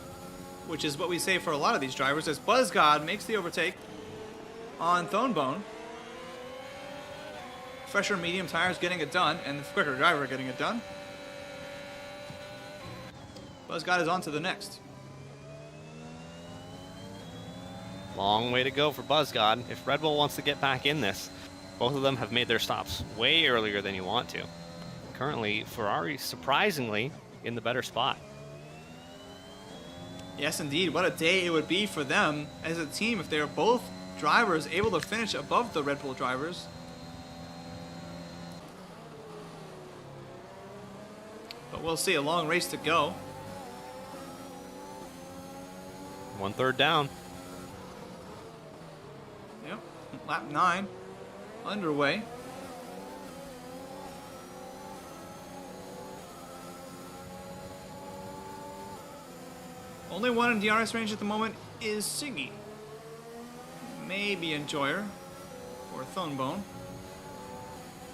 which is what we say for a lot of these drivers, as Buzzgod makes the overtake on Thonebone. Fresher medium tires getting it done, and the quicker driver getting it done. Buzzgod is on to the next. Long way to go for Buzzgod. If Red Bull wants to get back in this, both of them have made their stops way earlier than you want to. Currently, Ferrari surprisingly in the better spot. Yes, indeed. What a day it would be for them as a team if they were both drivers able to finish above the Red Bull drivers. But we'll see. A long race to go. 1/3 down. Yep. Lap 9 underway. Only one in DRS range at the moment is Siggy. Maybe Enjoyer or Thonebone.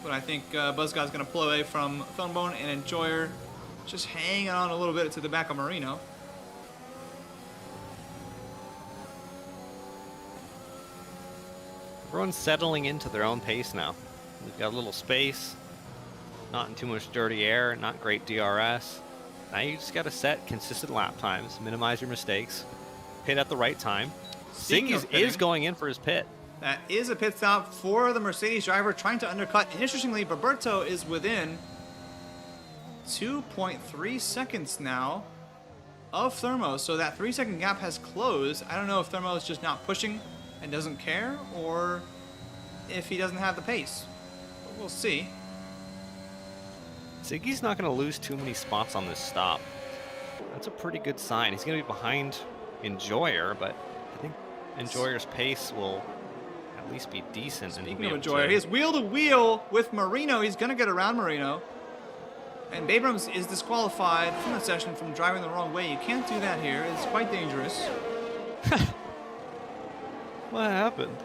But I think Buzzgod's going to pull away from Thonebone, and Enjoyer just hanging on a little bit to the back of Marino. Everyone's settling into their own pace now. We've got a little space. not in too much dirty air, not great DRS. Now you just got to set consistent lap times, minimize your mistakes, pit at the right time. Speaking Siggy's of pitting, is going in for his pit. that is a pit stop for the Mercedes driver trying to undercut. And interestingly, Roberto is within 2.3 seconds now of Thermo. So that 3-second gap has closed. I don't know if Thermo is just not pushing and doesn't care, or if he doesn't have the pace. But we'll see. Siggy's not going to lose too many spots on this stop. That's a pretty good sign. He's going to be behind Enjoyer, but I think Enjoyer's pace will at least be decent. Speaking of Enjoyer, he is wheel to wheel with Marino. He's going to get around Marino. And Abrams is disqualified from the session from driving the wrong way. You can't do that here. It's quite dangerous. What happened?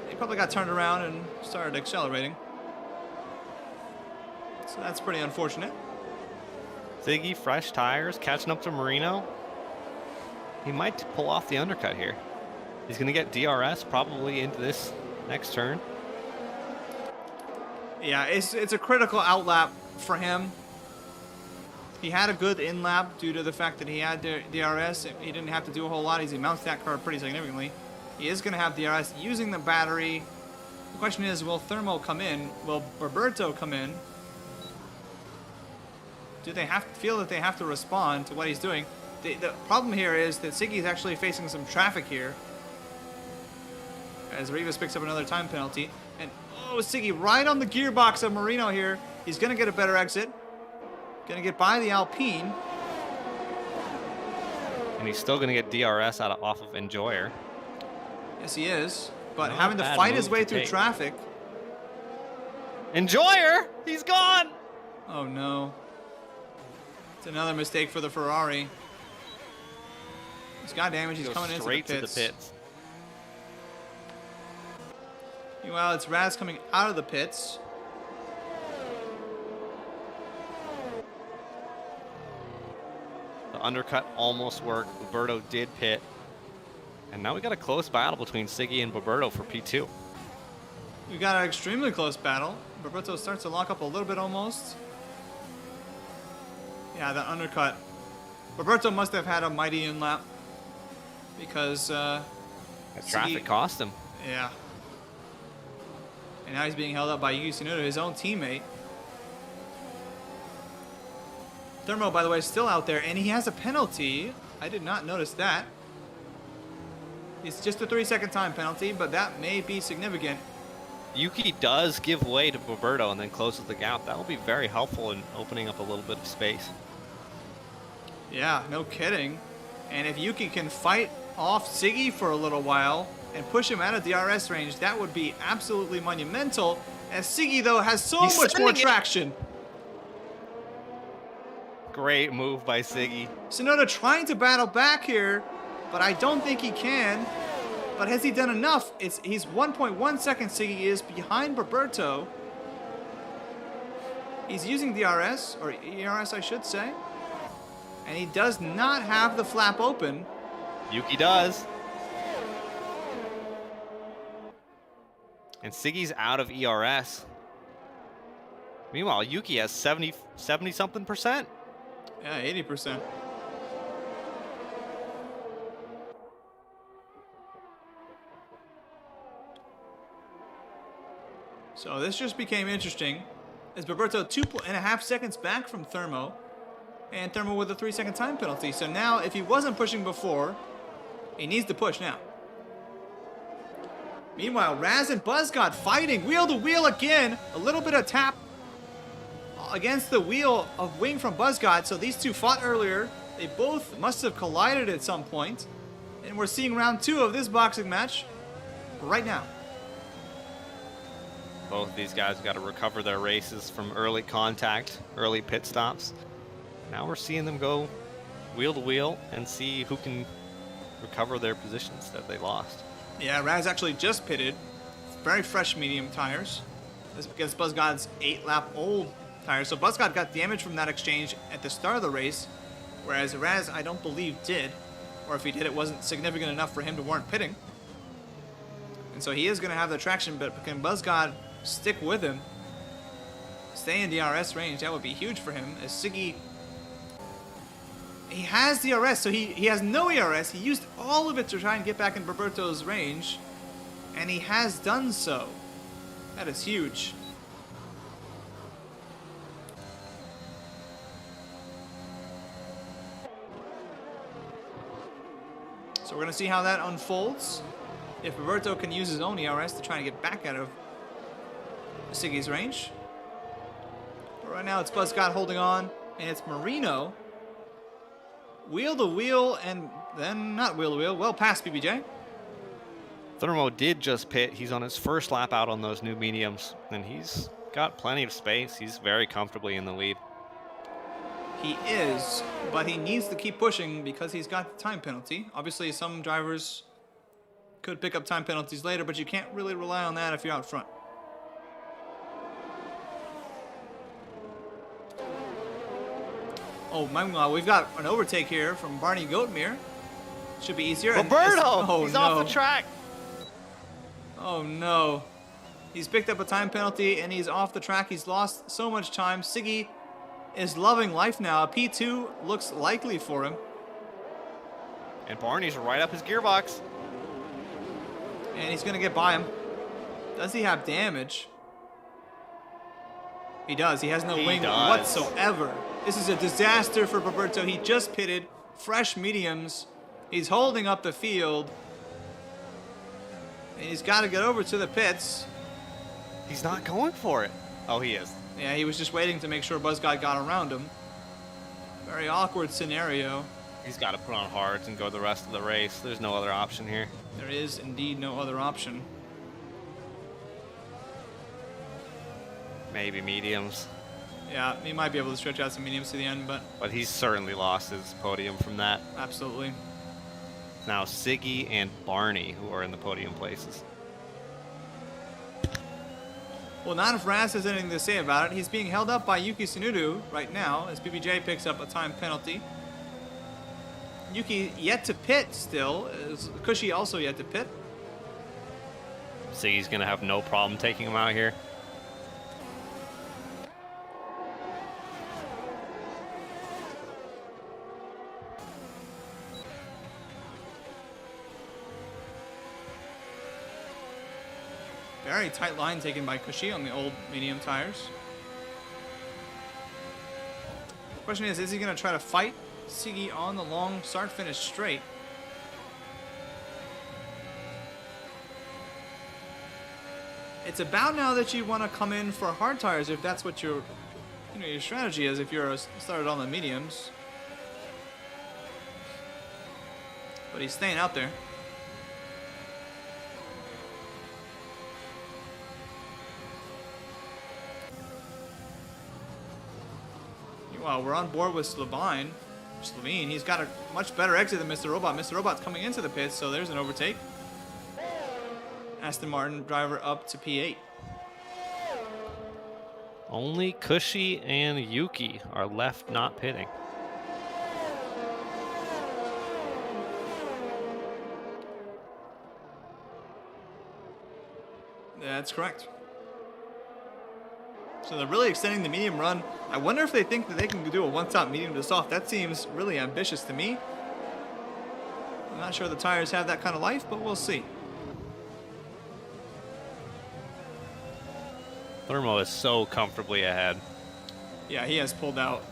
He probably got turned around and started accelerating. So that's pretty unfortunate. Ziggy, fresh tires, catching up to Marino. He might pull off the undercut here. He's going to get DRS probably into this next turn. Yeah, it's a critical outlap for him. He had a good in-lap due to the fact that he had DRS. He didn't have to do a whole lot. He mounts that car pretty significantly. He is going to have DRS using the battery. The question is, will Thermo come in? Will Roberto come in? Do they feel that they have to respond to what he's doing? The problem here is that Siggy's actually facing some traffic here, as Rivas picks up another time penalty. And oh, Siggy right on the gearbox of Marino here. He's going to get a better exit. Going to get by the Alpine. And he's still going to get DRS off of Enjoyer. Yes, he is. But Not having a to bad fight his move way to through take. traffic. Enjoyer! He's gone! Oh no. It's another mistake for the Ferrari. He's got damage. He's Goes coming into the straight pits. to the pits. Meanwhile, it's Raz coming out of the pits. The undercut almost worked. Roberto did pit. And now we got a close battle between Siggy and Roberto for P2. We got an extremely close battle. Roberto starts to lock up a little bit almost. Yeah, that undercut. Roberto must have had a mighty in-lap. Because, That traffic cost him. yeah. And now he's being held up by Yuki Tsunoda, his own teammate. Thermo, by the way, is still out there, and he has a penalty. I did not notice that. It's just a 3-second time penalty, but that may be significant. Yuki does give way to Roberto and then closes the gap. That will be very helpful in opening up a little bit of space. Yeah, no kidding. And if Yuki can fight off Siggy for a little while and push him out of DRS range, that would be absolutely monumental. As Siggy, though, has so He's much more sending it. traction. Great move by Siggy. Tsunoda trying to battle back here, but I don't think he can. But has he done enough? He's 1.1 seconds Siggy is behind Roberto. He's using DRS, or ERS I should say. And he does not have the flap open. Yuki does. And Siggy's out of ERS. Meanwhile, Yuki has 70 something percent. Yeah, 80%. So this just became interesting. As Roberto 2.5 seconds back from Thermo. And Thermo with a 3-second time penalty. So now, if he wasn't pushing before, he needs to push now. Meanwhile, Raz and Buzzcott fighting wheel to wheel again. A little bit of tap against the wheel of wing from Buzzcott. So these two fought earlier. They both must have collided at some point. And we're seeing round 2 of this boxing match right now. Both of these guys got to recover their races from early contact, early pit stops. Now we're seeing them go wheel to wheel and see who can recover their positions that they lost. Yeah, Raz actually just pitted. Very fresh medium tires. This against Buzzgod's 8-lap-old tires. So Buzzgod got damage from that exchange at the start of the race, whereas Raz, I don't believe, did. Or if he did, it wasn't significant enough for him to warrant pitting. And so he is going to have the traction, but can Buzzgod stick with him? stay in DRS range, that would be huge for him. As Siggy, he has DRS, so he has no ERS. He used all of it to try and get back in Roberto's range, and he has done so. That is huge. So we're going to see how that unfolds. If Roberto can use his own ERS to try and get back out of Siggy's range. But right now it's Buzzcott holding on, and it's Marino. Wheel to wheel, and then not wheel to wheel. Well past BBJ. Thermo did just pit. He's on his first lap out on those new mediums, and he's got plenty of space. He's very comfortably in the lead. He is, but he needs to keep pushing because he's got the time penalty. Obviously, some drivers could pick up time penalties later, but you can't really rely on that if you're out front. Oh, meanwhile, we've got an overtake here from Barney Goatmere. Should be easier. Roberto! Oh, He's no. off the track. Oh, no. He's picked up a time penalty, and he's off the track. He's lost so much time. Siggy is loving life now. A P2 looks likely for him. And Barney's right up his gearbox. And he's going to get by him. Does he have damage? He does. He has no wing whatsoever. This is a disaster for Roberto. He just pitted. Fresh mediums. He's holding up the field. And he's got to get over to the pits. He's not going for it. Oh, he is. Yeah, he was just waiting to make sure Buzzcott got around him. Very awkward scenario. He's got to put on hards and go the rest of the race. There's no other option here. There is indeed no other option. Maybe mediums. Yeah, he might be able to stretch out some mediums to the end, but he's certainly lost his podium from that. absolutely. Now Siggy and Barney who are in the podium places. Well, not if Raz has anything to say about it. He's being held up by Yuki Tsunoda right now as BBJ picks up a time penalty. Yuki yet to pit still. Is Cushy also yet to pit? Siggy's going to have no problem taking him out here. Very tight line taken by Cushy on the old medium tires. Question is he going to try to fight Siggy on the long start-finish straight? It's about now that you want to come in for hard tires if that's what your strategy is if you're started on the mediums. But he's staying out there. Well, we're on board with Slovene. He's got a much better exit than Mr. Robot. Mr. Robot's coming into the pits, so there's an overtake. Aston Martin driver up to P8. Only Cushy and Yuki are left not pitting. That's correct. So they're really extending the medium run. I wonder if they think that they can do a one-stop medium to soft. That seems really ambitious to me. I'm not sure the tires have that kind of life, but we'll see. Thermo is so comfortably ahead. Yeah, he has pulled out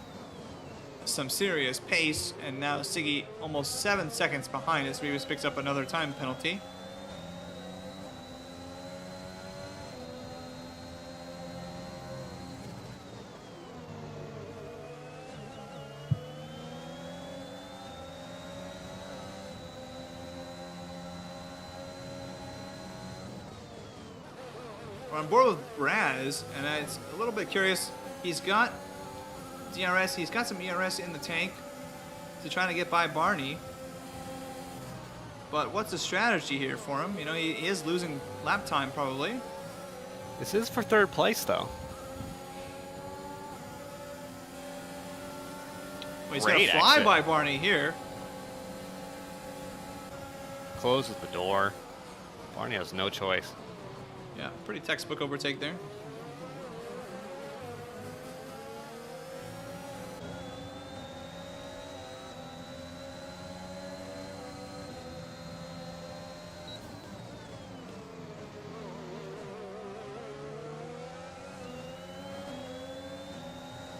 some serious pace, and now Siggy almost 7 seconds behind as Rivas picks up another time penalty. We're on board with Raz, and it's a little bit curious. He's got DRS, he's got some ERS in the tank to try to get by Barney. But what's the strategy here for him? You know, he is losing lap time probably. This is for third place, though. Well, he's going to fly by Barney here. Closes the door. Barney has no choice. Yeah, pretty textbook overtake there.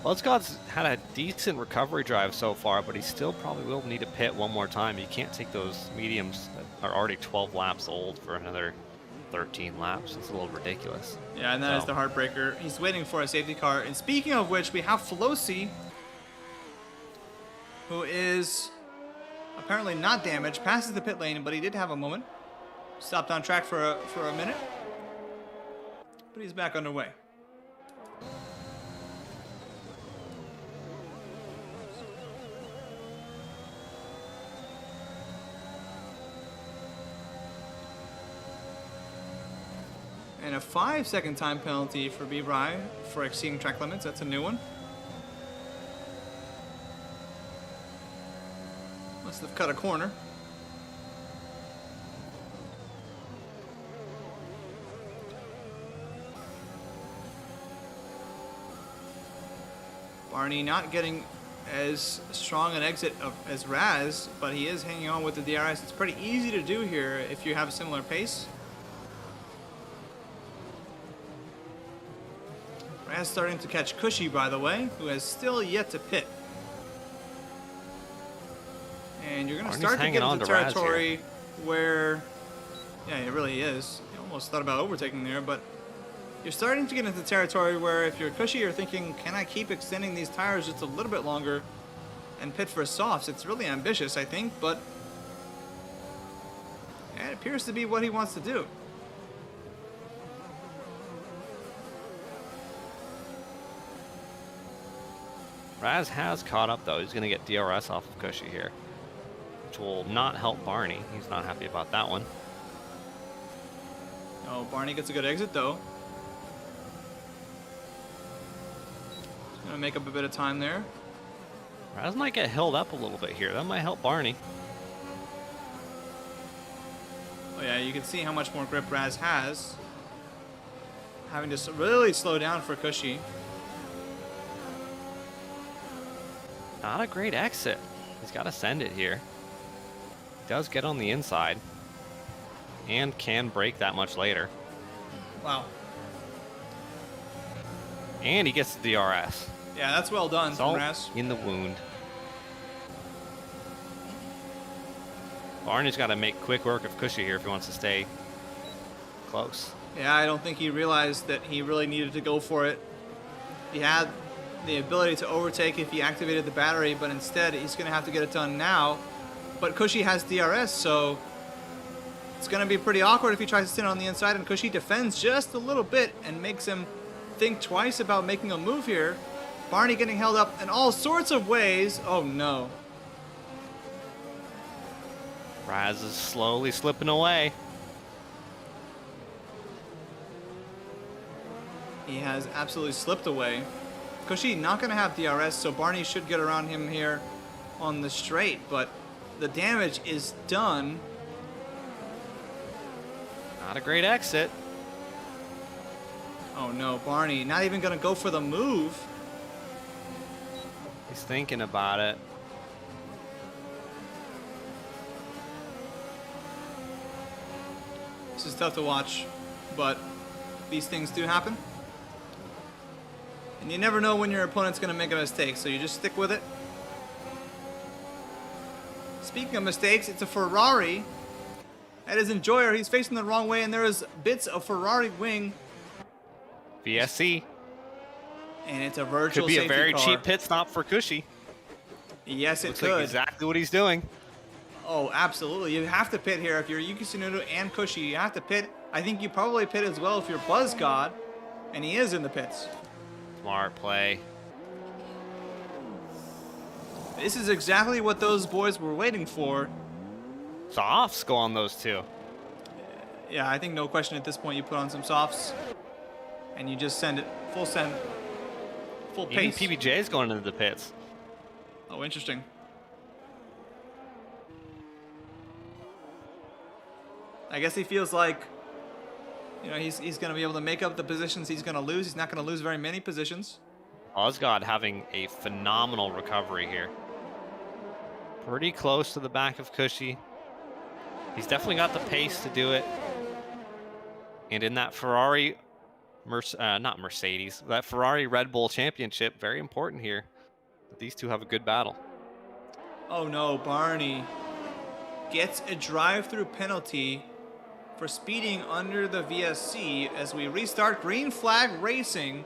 Buzzgod's had a decent recovery drive so far, but he still probably will need to pit one more time. You can't take those mediums that are already 12 laps old for another 13 laps. It's a little ridiculous. Yeah, and that is the heartbreaker. He's waiting for a safety car. And speaking of which, we have Felosi, who is apparently not damaged, passes the pit lane, but he did have a moment. Stopped on track for a minute, but he's back underway. And a 5-second time penalty for Bahrain for exceeding track limits. That's a new one. Must have cut a corner. Barney not getting as strong an exit as Raz, but he is hanging on with the DRS. It's pretty easy to do here if you have a similar pace. Raz starting to catch Cushy, by the way, who has still yet to pit. And you're going to start to get into territory where, yeah, it really is. You almost thought about overtaking there, but you're starting to get into territory where if you're Cushy, you're thinking, can I keep extending these tires just a little bit longer and pit for softs? It's really ambitious, I think, but it appears to be what he wants to do. Raz has caught up, though. He's going to get DRS off of Cushy here, which will not help Barney. He's not happy about that one. Oh, Barney gets a good exit, though. He's going to make up a bit of time there. Raz might get held up a little bit here. That might help Barney. Oh, yeah, you can see how much more grip Raz has. Having to really slow down for Cushy. Not a great exit. He's got to send it here. He does get on the inside and can brake that much later. Wow. And he gets the DRS. Yeah, that's well done from Raz. In the wound. Barney's got to make quick work of Cushy here if he wants to stay close. Yeah, I don't think he realized that he really needed to go for it. He had the ability to overtake if he activated the battery, but instead he's going to have to get it done now. But Cushy has DRS, so it's going to be pretty awkward if he tries to sit on the inside, and Cushy defends just a little bit and makes him think twice about making a move here. Barney getting held up in all sorts of ways. Oh no. Raz is slowly slipping away. He has absolutely slipped away. Cushy not going to have DRS, so Barney should get around him here on the straight, but the damage is done. Not a great exit. Oh no, Barney not even going to go for the move. He's thinking about it. This is tough to watch, but these things do happen. And you never know when your opponent's going to make a mistake, so you just stick with it. Speaking of mistakes, it's a Ferrari. That is Enjoyer. He's facing the wrong way, and there is bits of Ferrari wing. VSC. And it's a virtual safety car. Could be a very car. cheap pit stop for Cushy. Yes, it Looks could. like exactly what he's doing. Oh, absolutely. You have to pit here. If you're Yuki Tsunoda and Cushy, you have to pit. I think you probably pit as well if you're Buzz God, and he is in the pits. Smart play. This is exactly what those boys were waiting for. Softs go on those two. Yeah, I think no question at this point you put on some softs and you just send it full send, full Even pace. PBJ is going into the pits. Oh, interesting. I guess he feels like, you know, he's going to be able to make up the positions he's going to lose. He's not going to lose very many positions. Osgod having a phenomenal recovery here. Pretty close to the back of Cushy. He's definitely got the pace to do it. And in that Ferrari not Mercedes, that Ferrari Red Bull championship. Very important here that these two have a good battle. Oh no, Barney gets a drive-through penalty for speeding under the VSC as we restart green flag racing.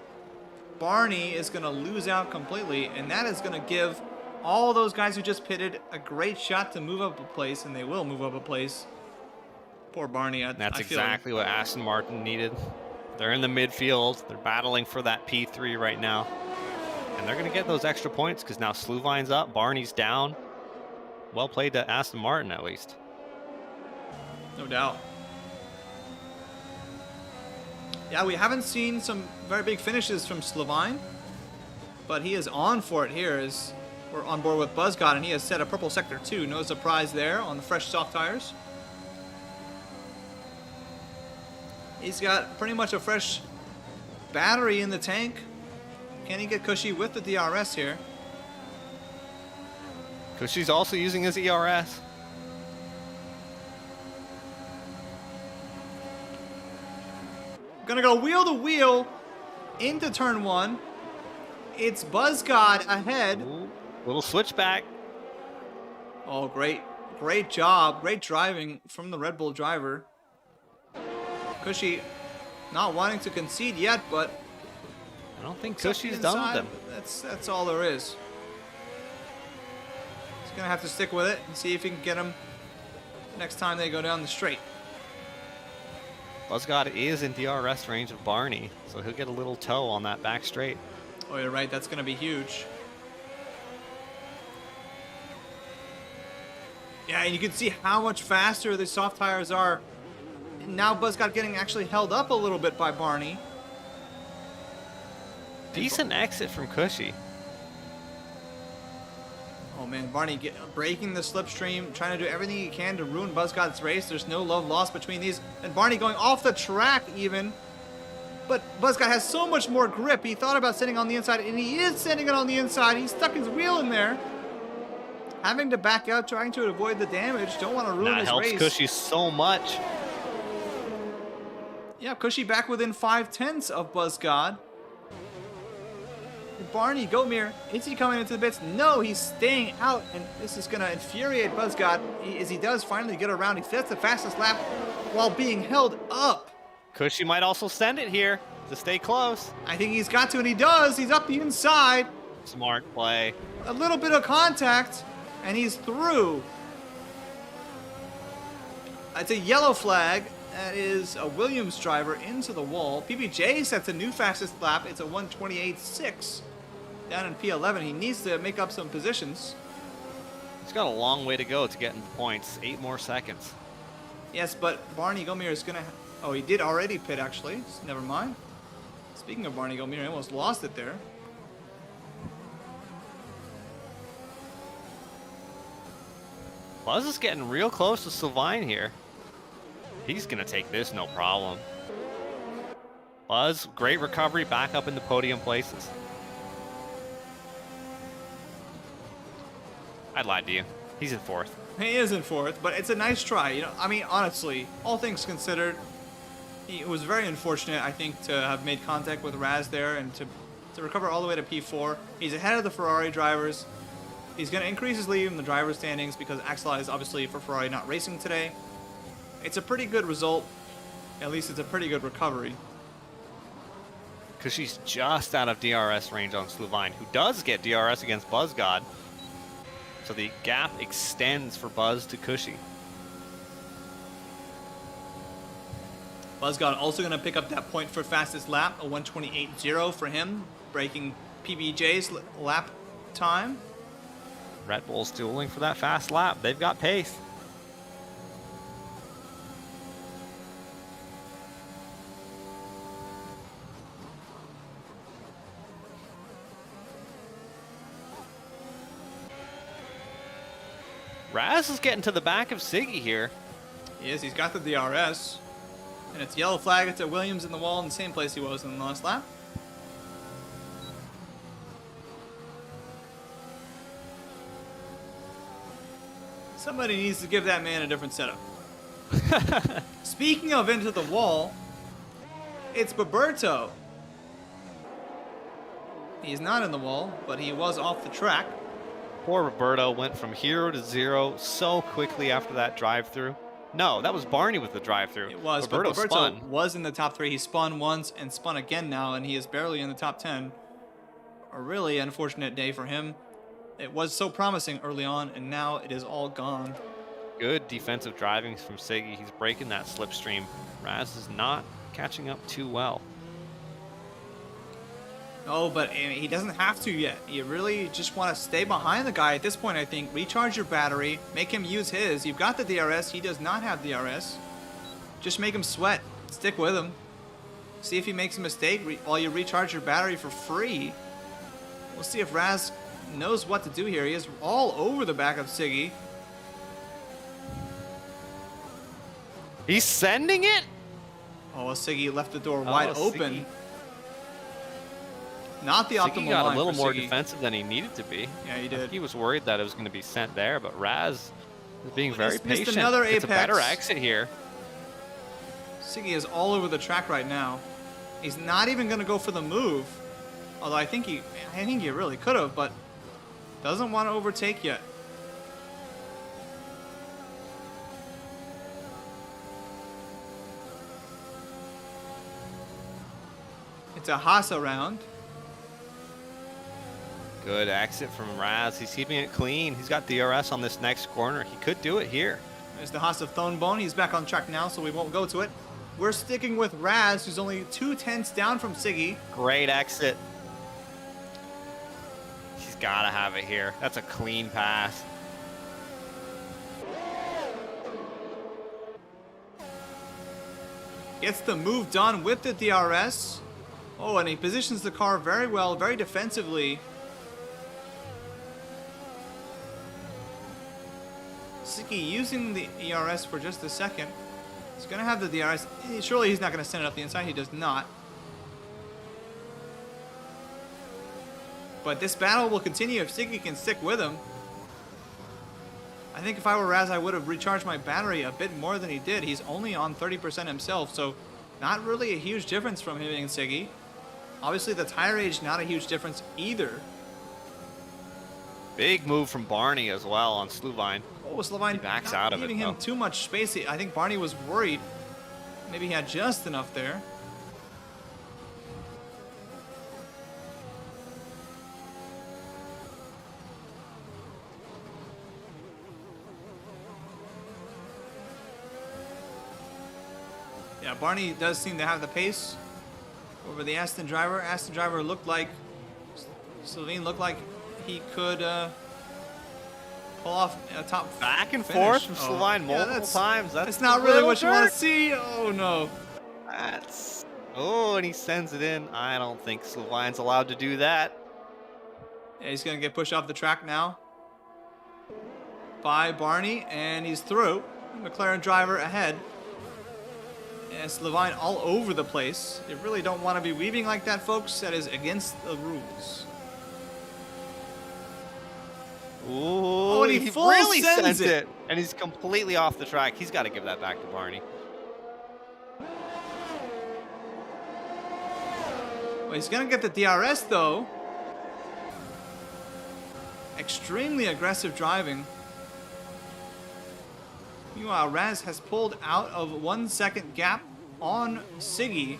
Barney is going to lose out completely, and that is going to give all those guys who just pitted a great shot to move up a place, and they will move up a place. Poor Barney. That's I feel exactly what Aston Martin needed. They're in the midfield. They're battling for that P3 right now. And they're going to get those extra points because now Sluvine's up, Barney's down. Well played to Aston Martin, at least. No doubt. Yeah, we haven't seen some very big finishes from Slovine, but he is on for it here as we're on board with Buzzcott, and he has set a purple sector 2. No surprise there on the fresh soft tires. He's got pretty much a fresh battery in the tank. Can he get Cushy with the DRS here? Cushy's also using his ERS. Gonna go wheel to wheel into turn 1. It's Buzzcott ahead. Ooh, little switchback. Oh, great job. Great driving from the Red Bull driver. Cushy not wanting to concede yet, but I don't think except Cushy's inside, done with him. That's all there is. He's gonna have to stick with it and see if he can get him next time they go down the straight. Buzzcott is in DRS range of Barney, so he'll get a little toe on that back straight. Oh, you're right. That's gonna be huge. Yeah, and you can see how much faster the soft tires are. Now Buzzcott getting actually held up a little bit by Barney. Decent exit from Cushy. Oh man, Barney breaking the slipstream, trying to do everything he can to ruin Buzzcott's race. There's no love lost between these. And Barney going off the track even. But Buzzcott has so much more grip. He thought about sitting on the inside, and he is sitting it on the inside. He stuck his wheel in there. Having to back out, trying to avoid the damage. Don't want to ruin That his helps race. Cushy so much. Yeah, Cushy back within 5/10 of Buzzcott. Barney Goatmere, is he coming into the bits? No, he's staying out, and this is going to infuriate Buzzcott as he does finally get around. He sets the fastest lap while being held up. Cushy might also send it here to stay close. I think he's got to, and he does. He's up the inside. Smart play. A little bit of contact, and he's through. It's a yellow flag. That is a Williams driver into the wall. PBJ sets a new fastest lap. It's a 1:28.6. Down in P11, he needs to make up some positions. He's got a long way to go to get into points. 8 more seconds. Yes, but Barney Goatmere is gonna. Oh, he did already pit actually. So never mind. Speaking of Barney Goatmere, I almost lost it there. Buzz is getting real close to Sylvain here. He's gonna take this no problem. Buzz, great recovery, back up in the podium places. I lied to you. He's in 4th. He is in 4th, but it's a nice try. You know, I mean, honestly, all things considered, it was very unfortunate, I think, to have made contact with Raz there and to recover all the way to P4. He's ahead of the Ferrari drivers. He's going to increase his lead in the driver standings because Axel is obviously for Ferrari not racing today. It's a pretty good result. At least it's a pretty good recovery. Because she's just out of DRS range on Sylvain, who does get DRS against Buzzcott. So the gap extends for Buzz to Cushy. Buzzcott also going to pick up that point for fastest lap, a 1:28.0 for him, breaking PBJ's lap time. Red Bull's dueling for that fast lap. They've got pace. Raz is getting to the back of Siggy here. He is. He's got the DRS. And it's yellow flag. It's at Williams in the wall in the same place he was in the last lap. Somebody needs to give that man a different setup. Speaking of into the wall, It's Roberto. He's not in the wall, but he was off the track. Poor Roberto went from hero to zero so quickly after that drive-through. No, that was Barney with the drive-through. It was, Roberto but Roberto spun. was in the top 3. He spun once and spun again now, and he is barely in the top 10. A really unfortunate day for him. It was so promising early on, and now it is all gone. Good defensive driving from Siggy. He's breaking that slipstream. Raz is not catching up too well. Oh, but he doesn't have to yet. You really just want to stay behind the guy at this point, I think. Recharge your battery. Make him use his. You've got the DRS. He does not have DRS. Just make him sweat. Stick with him. See if he makes a mistake while you recharge your battery for free. We'll see if Raz knows what to do here. He is all over the back of Siggy. He's sending it? Oh, Siggy left the door wide open. Siggy. Not the optimal Siggy got line a little for more Siggy. defensive than he needed to be. Yeah, he did. He was worried that it was going to be sent there, but Raz is being very he's missed patient. another It's a better apex. exit here. Siggy is all over the track right now. He's not even going to go for the move. Although I think he really could have, but doesn't want to overtake yet. It's a Hasa round. Good exit from Raz. He's keeping it clean. He's got DRS on this next corner. He could do it here. There's the Haas of Thonebone. He's back on track now, so we won't go to it. We're sticking with Raz, who's only 2/10 down from Siggy. Great exit. He's got to have it here. That's a clean pass. Gets the move done with the DRS. Oh, and he positions the car very well, very defensively. Siggy using the ERS for just a second. He's going to have the DRS. Surely he's not going to send it up the inside. He does not. But this battle will continue if Siggy can stick with him. I think if I were Raz, I would have recharged my battery a bit more than he did. He's only on 30% himself, so not really a huge difference from him and Siggy. Obviously, the tire age, not a huge difference either. Big move from Barney as well on Sluvine. Oh, Sluvine He backs out of it, giving him though. too much space. I think Barney was worried. Maybe he had just enough there. Yeah, Barney does seem to have the pace over the Aston driver. Aston driver looked like, Slovene looked like he could pull off a top Back and finish. forth from Slovine multiple that's- times. That's not really what you want to see. Oh no. That's... Oh, and he sends it in. I don't think Slovine's allowed to do that. Yeah, he's going to get pushed off the track now by Barney, and he's through. McLaren driver ahead. And Slovine all over the place. You really don't want to be weaving like that, folks. That is against the rules. Ooh, and he full really sends sends it. it. And he's completely off the track. He's got to give that back to Barney. Well, he's going to get the DRS, though. Extremely aggressive driving. Meanwhile, Raz has pulled out of 1 second gap on Siggy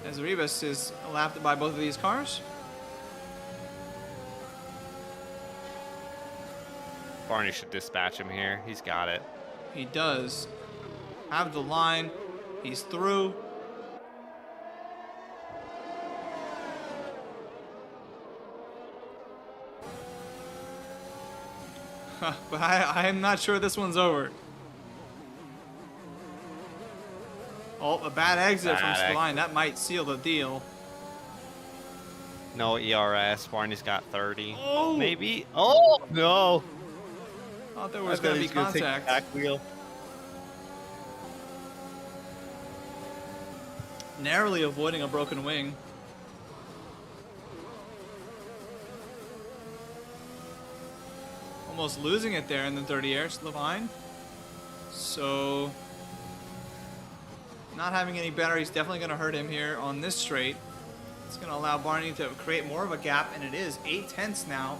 as Ribas is lapped by both of these cars. Barney should dispatch him here. He's got it. He does have the line. He's through. But I am not sure this one's over. Oh, a bad exit from Bad Slovine. That might seal the deal. No ERS. Barney's got 30. Oh! Maybe. Oh, no. Thought there was going to be contact. Back wheel. Narrowly avoiding a broken wing. Almost losing it there in the dirty air, Slovine. So Not having any battery is definitely going to hurt him here on this straight. It's going to allow Barney to create more of a gap, and it is 8/10 now.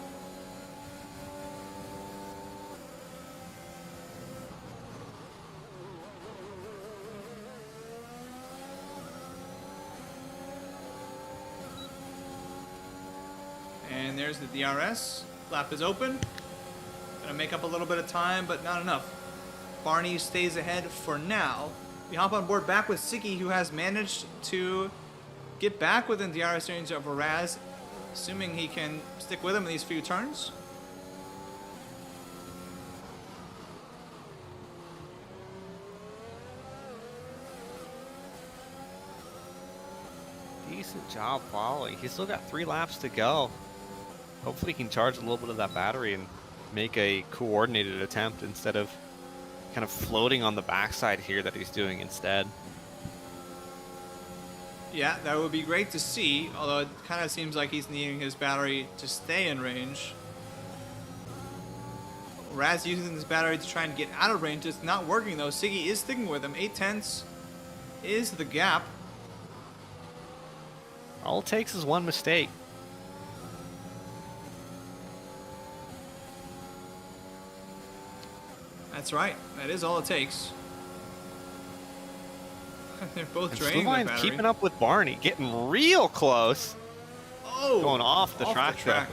And there's the DRS. Lap is open. Gonna make up a little bit of time, but not enough. Barney stays ahead for now. We hop on board back with Siggy, who has managed to get back within DRS range of Raz, assuming he can stick with him in these few turns. Decent job following. He's still got 3 laps to go. Hopefully he can charge a little bit of that battery and make a coordinated attempt instead of kind of floating on the backside here that he's doing instead. Yeah, that would be great to see, although it kind of seems like he's needing his battery to stay in range. Raz using this battery to try and get out of range. It's not working though. Siggy is sticking with him. 8/10 is the gap. All it takes is one mistake. That's right. That is all it takes. They're both And draining the Slovine's battery. keeping up with Barney, getting real close. Oh, Going off the track there.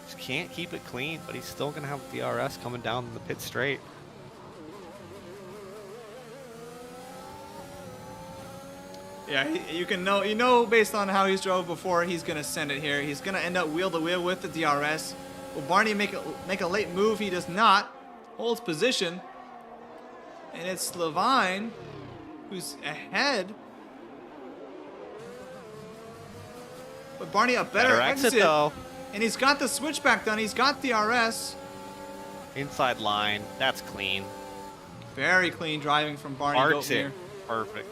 Just can't keep it clean, but he's still going to have DRS coming down the pit straight. Yeah, you can know, based on how he's drove before, he's gonna send it here. He's gonna end up wheel to wheel with the DRS. Will Barney make a late move? He does not. Holds position, and it's Slovine who's ahead. But Barney a better exit though. and he's got the switchback done. He's got DRS. Inside line, that's clean. Very clean driving from Barney Arcs it. here. Perfect.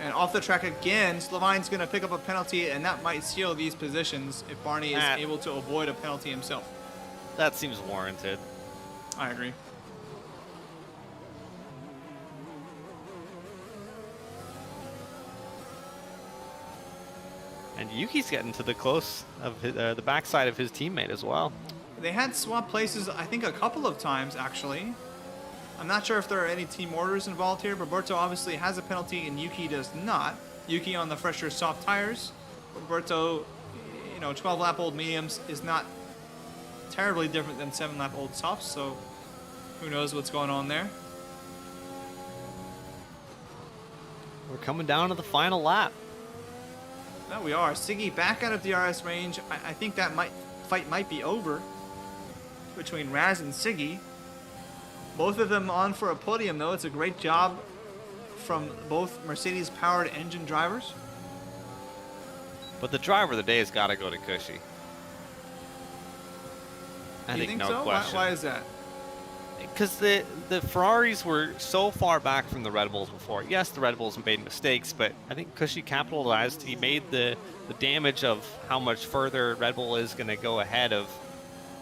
And off the track again, Slovine's going to pick up a penalty, and that might seal these positions if Barney is able to avoid a penalty himself. That seems warranted. I agree. And Yuki's getting to the close of his, the backside of his teammate as well. They had swapped places, I think, a couple of times, actually. I'm not sure if there are any team orders involved here. Roberto obviously has a penalty, and Yuki does not. Yuki on the fresher soft tires. Roberto, 12-lap-old mediums is not terribly different than 7-lap-old softs, so who knows what's going on there. We're coming down to the final lap. There we are. Siggy back out of DRS range. I think that fight might be over between Raz and Siggy. Both of them on for a podium, though. It's a great job from both Mercedes-powered engine drivers. But the driver of the day has got to go to Cushy. I You think no so? question. Why is that? Because the Ferraris were so far back from the Red Bulls before. Yes, the Red Bulls made mistakes, but I think Cushy capitalized. He made the damage of how much further Red Bull is going to go ahead of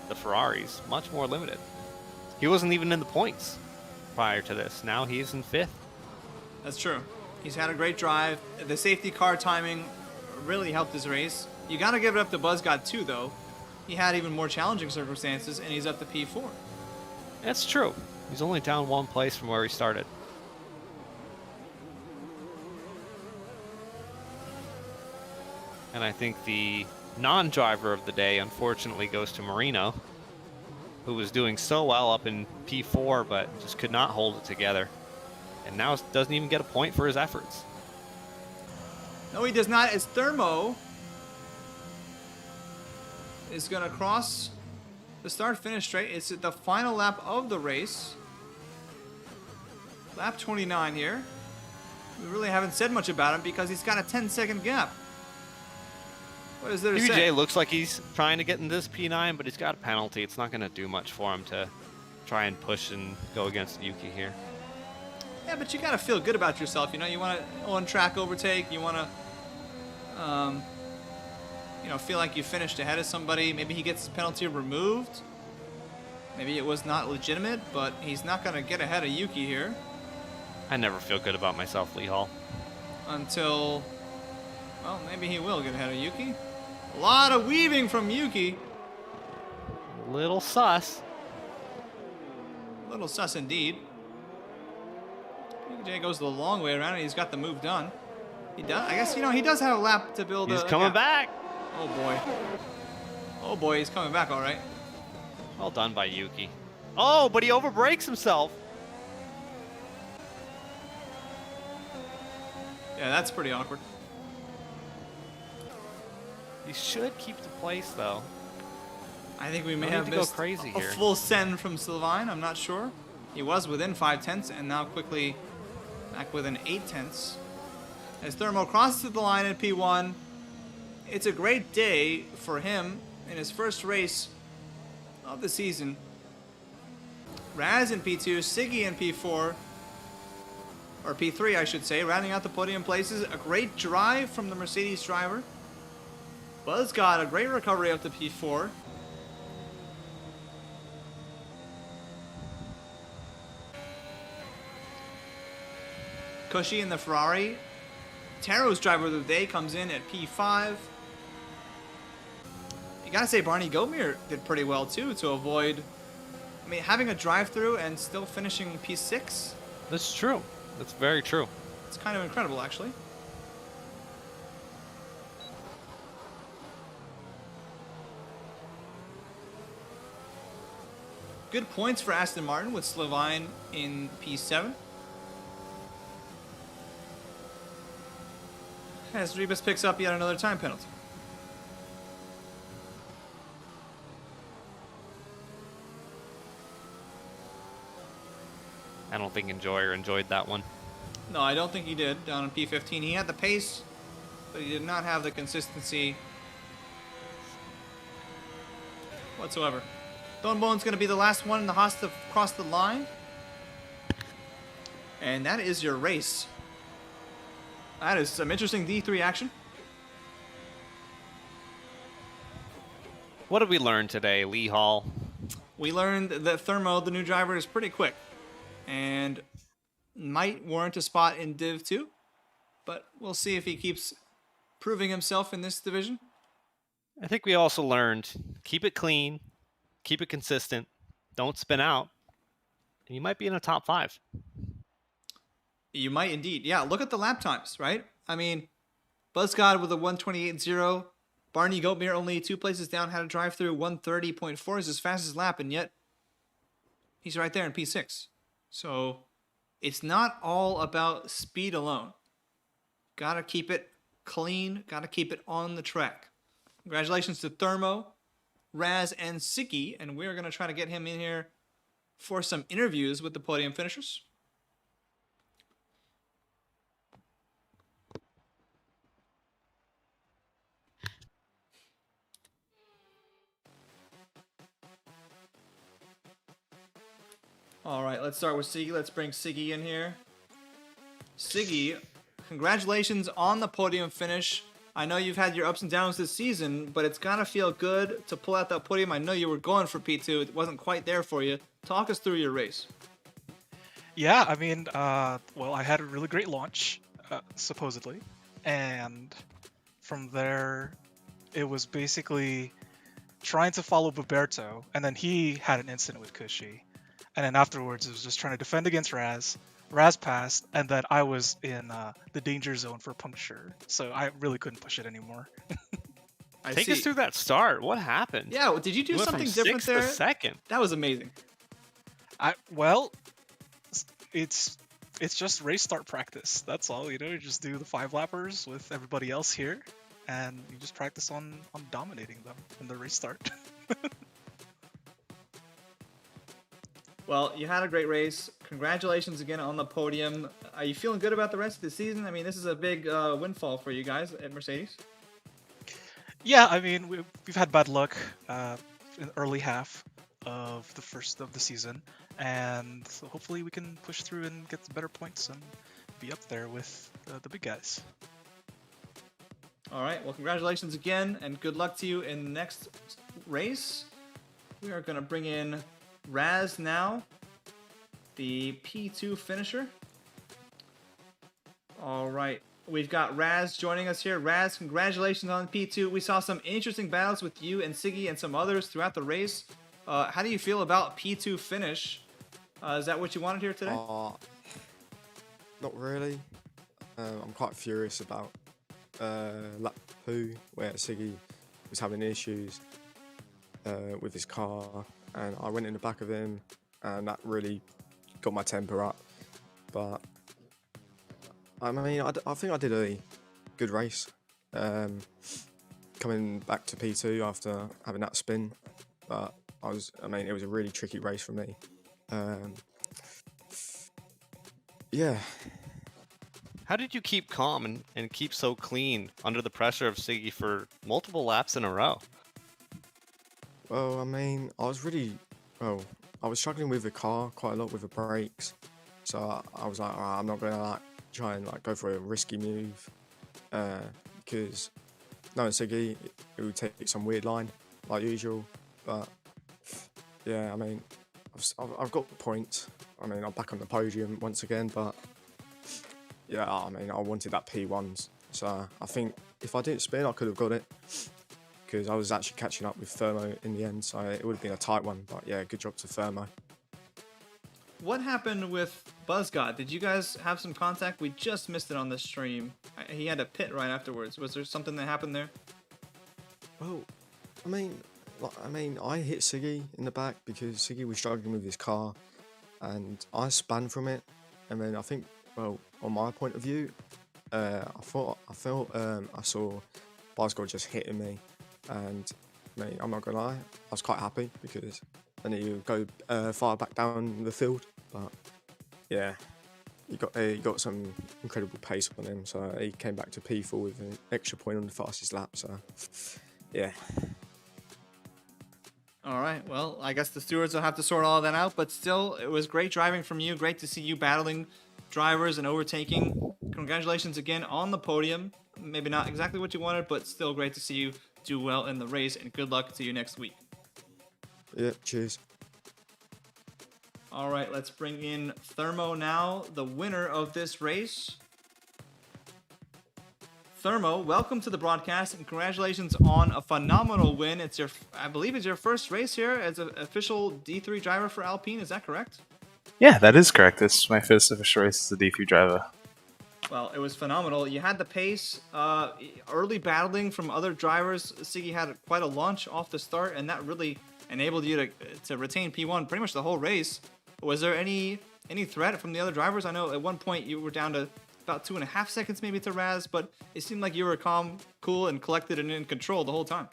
the Ferraris much more limited. He wasn't even in the points prior to this. Now he's in 5th. That's true. He's had a great drive. The safety car timing really helped his race. You got to give it up to Buzzgod too, though. He had even more challenging circumstances, and he's up to P4. That's true. He's only down 1 place from where he started. And I think the non-driver of the day, unfortunately, goes to Marino, who was doing so well up in P4, but just could not hold it together. And now doesn't even get a point for his efforts. No, he does not, as Thermo is going to cross the start-finish straight. It's the final lap of the race. Lap 29 here. We really haven't said much about him because he's got a 10-second gap. What is there to say? PBJ looks like he's trying to get in this P9, but he's got a penalty. It's not going to do much for him to try and push and go against Yuki here. Yeah, but you got to feel good about yourself. You want to on-track overtake. You want to, feel like you finished ahead of somebody. Maybe he gets his penalty removed. Maybe it was not legitimate, but he's not going to get ahead of Yuki here I never feel good about myself, Lee Hall. until, well, maybe he will get ahead of Yuki. A lot of weaving from Yuki. Little sus. A little sus indeed. PJ goes the long way around and he's got the move done. He does. I guess, he does have a lap to build He's a coming gap. back. Oh boy. Oh boy, he's coming back all right. Well done by Yuki. Oh, but he overbreaks himself. Yeah, that's pretty awkward. He should keep the place, though. I think we may No need have to go missed crazy a here. full send from Sylvain. I'm not sure. He was within 5/10 and now quickly back within 8/10. As Thermo crosses the line at P1, it's a great day for him in his first race of the season. Raz in P2, Siggy in P4, or P3 I should say, rounding out the podium places. A great drive from the Mercedes driver. Buzz got a great recovery up to P4. Cushy in the Ferrari. Taro's driver of the day comes in at P5. You gotta say Barney Goldmere did pretty well too to avoid, having a drive-through and still finishing P6. That's true. That's very true. It's kind of incredible actually. Good points for Aston Martin with Sylvain in P7. As Rebus picks up yet another time penalty. I don't think Enjoyer enjoyed that one. No, I don't think he did. Down in P15, he had the pace, but he did not have the consistency whatsoever. Thornbone's going to be the last one in the Haas to cross the line. And that is your race. That is some interesting D3 action. What did we learn today, Lee Hall? We learned that Thermo, the new driver, is pretty quick and might warrant a spot in Div 2, but we'll see if he keeps proving himself in this division. I think we also learned keep it clean, keep it consistent, don't spin out, and you might be in a top 5. You might indeed. Yeah, look at the lap times, right? Buzzgod with a 128.0. Barney Goatmere only 2 places down, had a drive through 130.4 is his fastest lap, and yet he's right there in P6. So it's not all about speed alone. Gotta keep it clean, gotta keep it on the track. Congratulations to Thermo, Raz, and Siki, and we're gonna try to get him in here for some interviews with the podium finishers. All right, let's start with Siggy. Let's bring Siggy in here. Siggy, congratulations on the podium finish. I know you've had your ups and downs this season, but it's gotta feel good to pull out that podium. I know you were going for P2. It wasn't quite there for you. Talk us through your race. Yeah, well, I had a really great launch, supposedly, and from there, it was basically trying to follow Roberto, and then he had an incident with Cushy, and then afterwards it was just trying to defend against Raz. Raz passed, and then I was in the danger zone for puncture, so I really couldn't push it anymore. Take us through that start. What happened? Yeah, did you do went something from different 6th there? to 2nd. That was amazing. It's just race start practice. That's all. You just do the 5 lappers with everybody else here, and you just practice on dominating them in the race start. Well, you had a great race. Congratulations again on the podium. Are you feeling good about the rest of the season? This is a big windfall for you guys at Mercedes. Yeah, we've had bad luck in the early half of the first of the season, and so hopefully we can push through and get better points and be up there with the big guys. All right, well, congratulations again, and good luck to you in the next race. We are going to bring in Raz now, the P2 finisher. All right, we've got Raz joining us here. Raz, congratulations on P2. We saw some interesting battles with you and Siggy and some others throughout the race. How do you feel about P2 finish? Is that what you wanted here today? Not really. I'm quite furious about lap 2, where Siggy was having issues with his car, and I went in the back of him, and that really got my temper up. But I mean, I think I did a good race, coming back to P2 after having that spin. But I mean, it was a really tricky race for me. Yeah. How did you keep calm and keep so clean under the pressure of Siggy for multiple laps in a row? Well, I mean, I was struggling with the car quite a lot with the brakes. So I was like, I'm not going to try and go for a risky move, because knowing Siggy, it would take some weird line like usual. But yeah, I mean, I've got points. I mean, I'm back on the podium once again, but yeah, I mean, I wanted that P1s. So I think if I didn't spin, I could have got it, because I was actually catching up with Thermo in the end. So it would have been a tight one. But yeah, good job to Thermo. What happened with BuzzGod? Did you guys have some contact? We just missed it on the stream. He had a pit right afterwards. Was there something that happened there? Well, I mean, I hit Siggy in the back because Siggy was struggling with his car, and I spun from it. And then I think, well, on my point of view, I felt I saw BuzzGod just hitting me, and I mean, I'm not gonna lie, I was quite happy because I knew you go far back down the field. But yeah, he got some incredible pace on him, so he came back to P4 with an extra point on the fastest lap. So yeah. All right, well, I guess the stewards will have to sort all of that out, but still, it was great driving from you. Great to see you battling drivers and overtaking. Congratulations again on the podium. Maybe not exactly what you wanted, but still great to see you do well in the race, and good luck to you next week. Yeah, cheers. All right, let's bring in Thermo now, the winner of this race. Thermo, welcome to the broadcast, and congratulations on a phenomenal win. I believe it's your first race here as an official D3 driver for Alpine. Is that correct? Yeah, that is correct. This is my first official race as a D3 driver. Well, it was phenomenal. You had the pace, early battling from other drivers. Siggy had quite a launch off the start, and that really enabled you to retain P1 pretty much the whole race. Was there any threat from the other drivers? I know at one point you were down to about 2.5 seconds maybe to Raz, but it seemed like you were calm, cool, and collected and in control the whole time.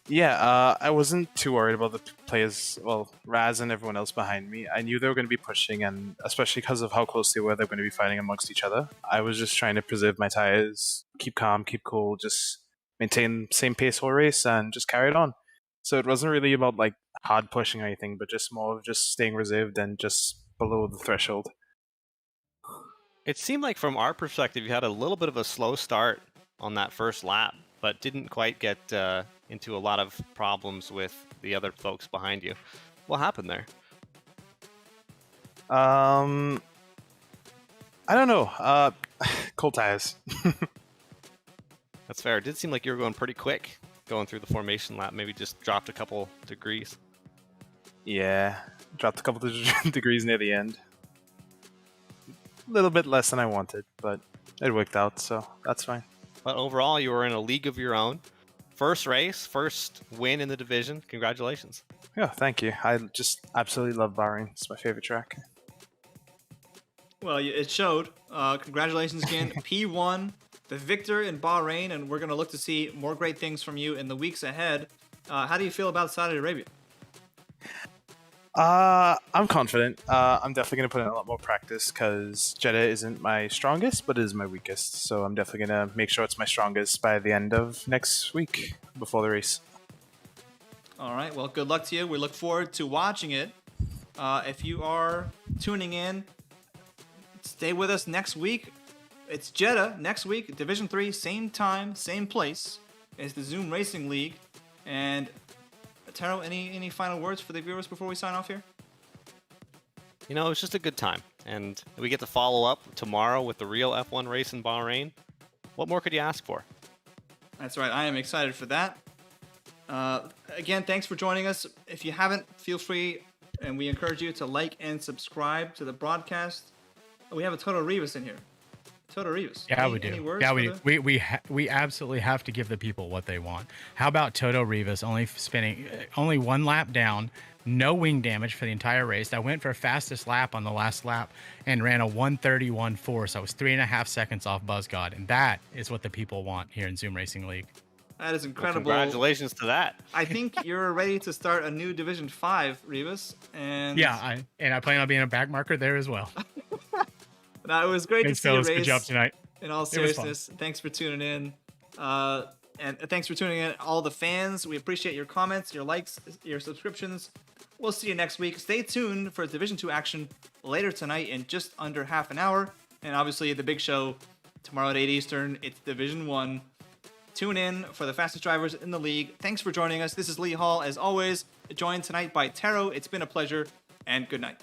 Yeah, I wasn't too worried about the players, well, Raz and everyone else behind me. I knew they were going to be pushing, and especially because of how close they were going to be fighting amongst each other. I was just trying to preserve my tires, keep calm, keep cool, just maintain the same pace all race, and just carry it on. So it wasn't really about hard pushing or anything, but just more of just staying reserved and just below the threshold. It seemed like from our perspective, you had a little bit of a slow start on that first lap, but didn't quite get into a lot of problems with the other folks behind you. What happened there? I don't know. Cold tires. That's fair. It did seem like you were going pretty quick going through the formation lap. Maybe just dropped a couple degrees. Yeah, dropped a couple of degrees near the end. A little bit less than I wanted, but it worked out, so that's fine. But overall, you were in a league of your own. First race, first win in the division. Congratulations. Yeah, thank you. I just absolutely love Bahrain. It's my favorite track. Well, it showed. Congratulations again. P1, the victor in Bahrain, and we're going to look to see more great things from you in the weeks ahead. How do you feel about Saudi Arabia? I'm confident. I'm definitely going to put in a lot more practice because Jeddah isn't my strongest, but it is my weakest. So I'm definitely going to make sure it's my strongest by the end of next week before the race. All right. Well, good luck to you. We look forward to watching it. If you are tuning in, stay with us next week. It's Jeddah next week, Division 3, same time, same place. It's the Zoom Racing League. And Taro, any final words for the viewers before we sign off here? you know, it was just a good time. And we get to follow up tomorrow with the real F1 race in Bahrain. What more could you ask for? That's right. I am excited for that. Again, thanks for joining us. If you haven't, feel free, and we encourage you to like and subscribe to the broadcast. We have a Toto Rivas in here. Toto Rivas. Yeah, any, we do. Any words Yeah, for we do. the- We absolutely have to give the people what they want. How about Toto Rivas only one lap down, no wing damage for the entire race? I went for fastest lap on the last lap and ran a 1:31.4, so I was 3.5 seconds off BuzzGod, and that is what the people want here in Zoom Racing League. That is Well, incredible. congratulations to that. I think you're ready to start a new Division 5, Rivas. And Yeah, I plan on being a back marker there as well. no, it was great to Thanks, see you fellas. race. Good job tonight. In all It was fun. seriousness, thanks for tuning in. And thanks for tuning in, all the fans. We appreciate your comments, your likes, your subscriptions. We'll see you next week. Stay tuned for Division 2 action later tonight in just under half an hour. And obviously, the big show tomorrow at 8 Eastern. It's Division 1. Tune in for the fastest drivers in the league. Thanks for joining us. This is Lee Hall, as always, joined tonight by Taro. It's been a pleasure, and good night.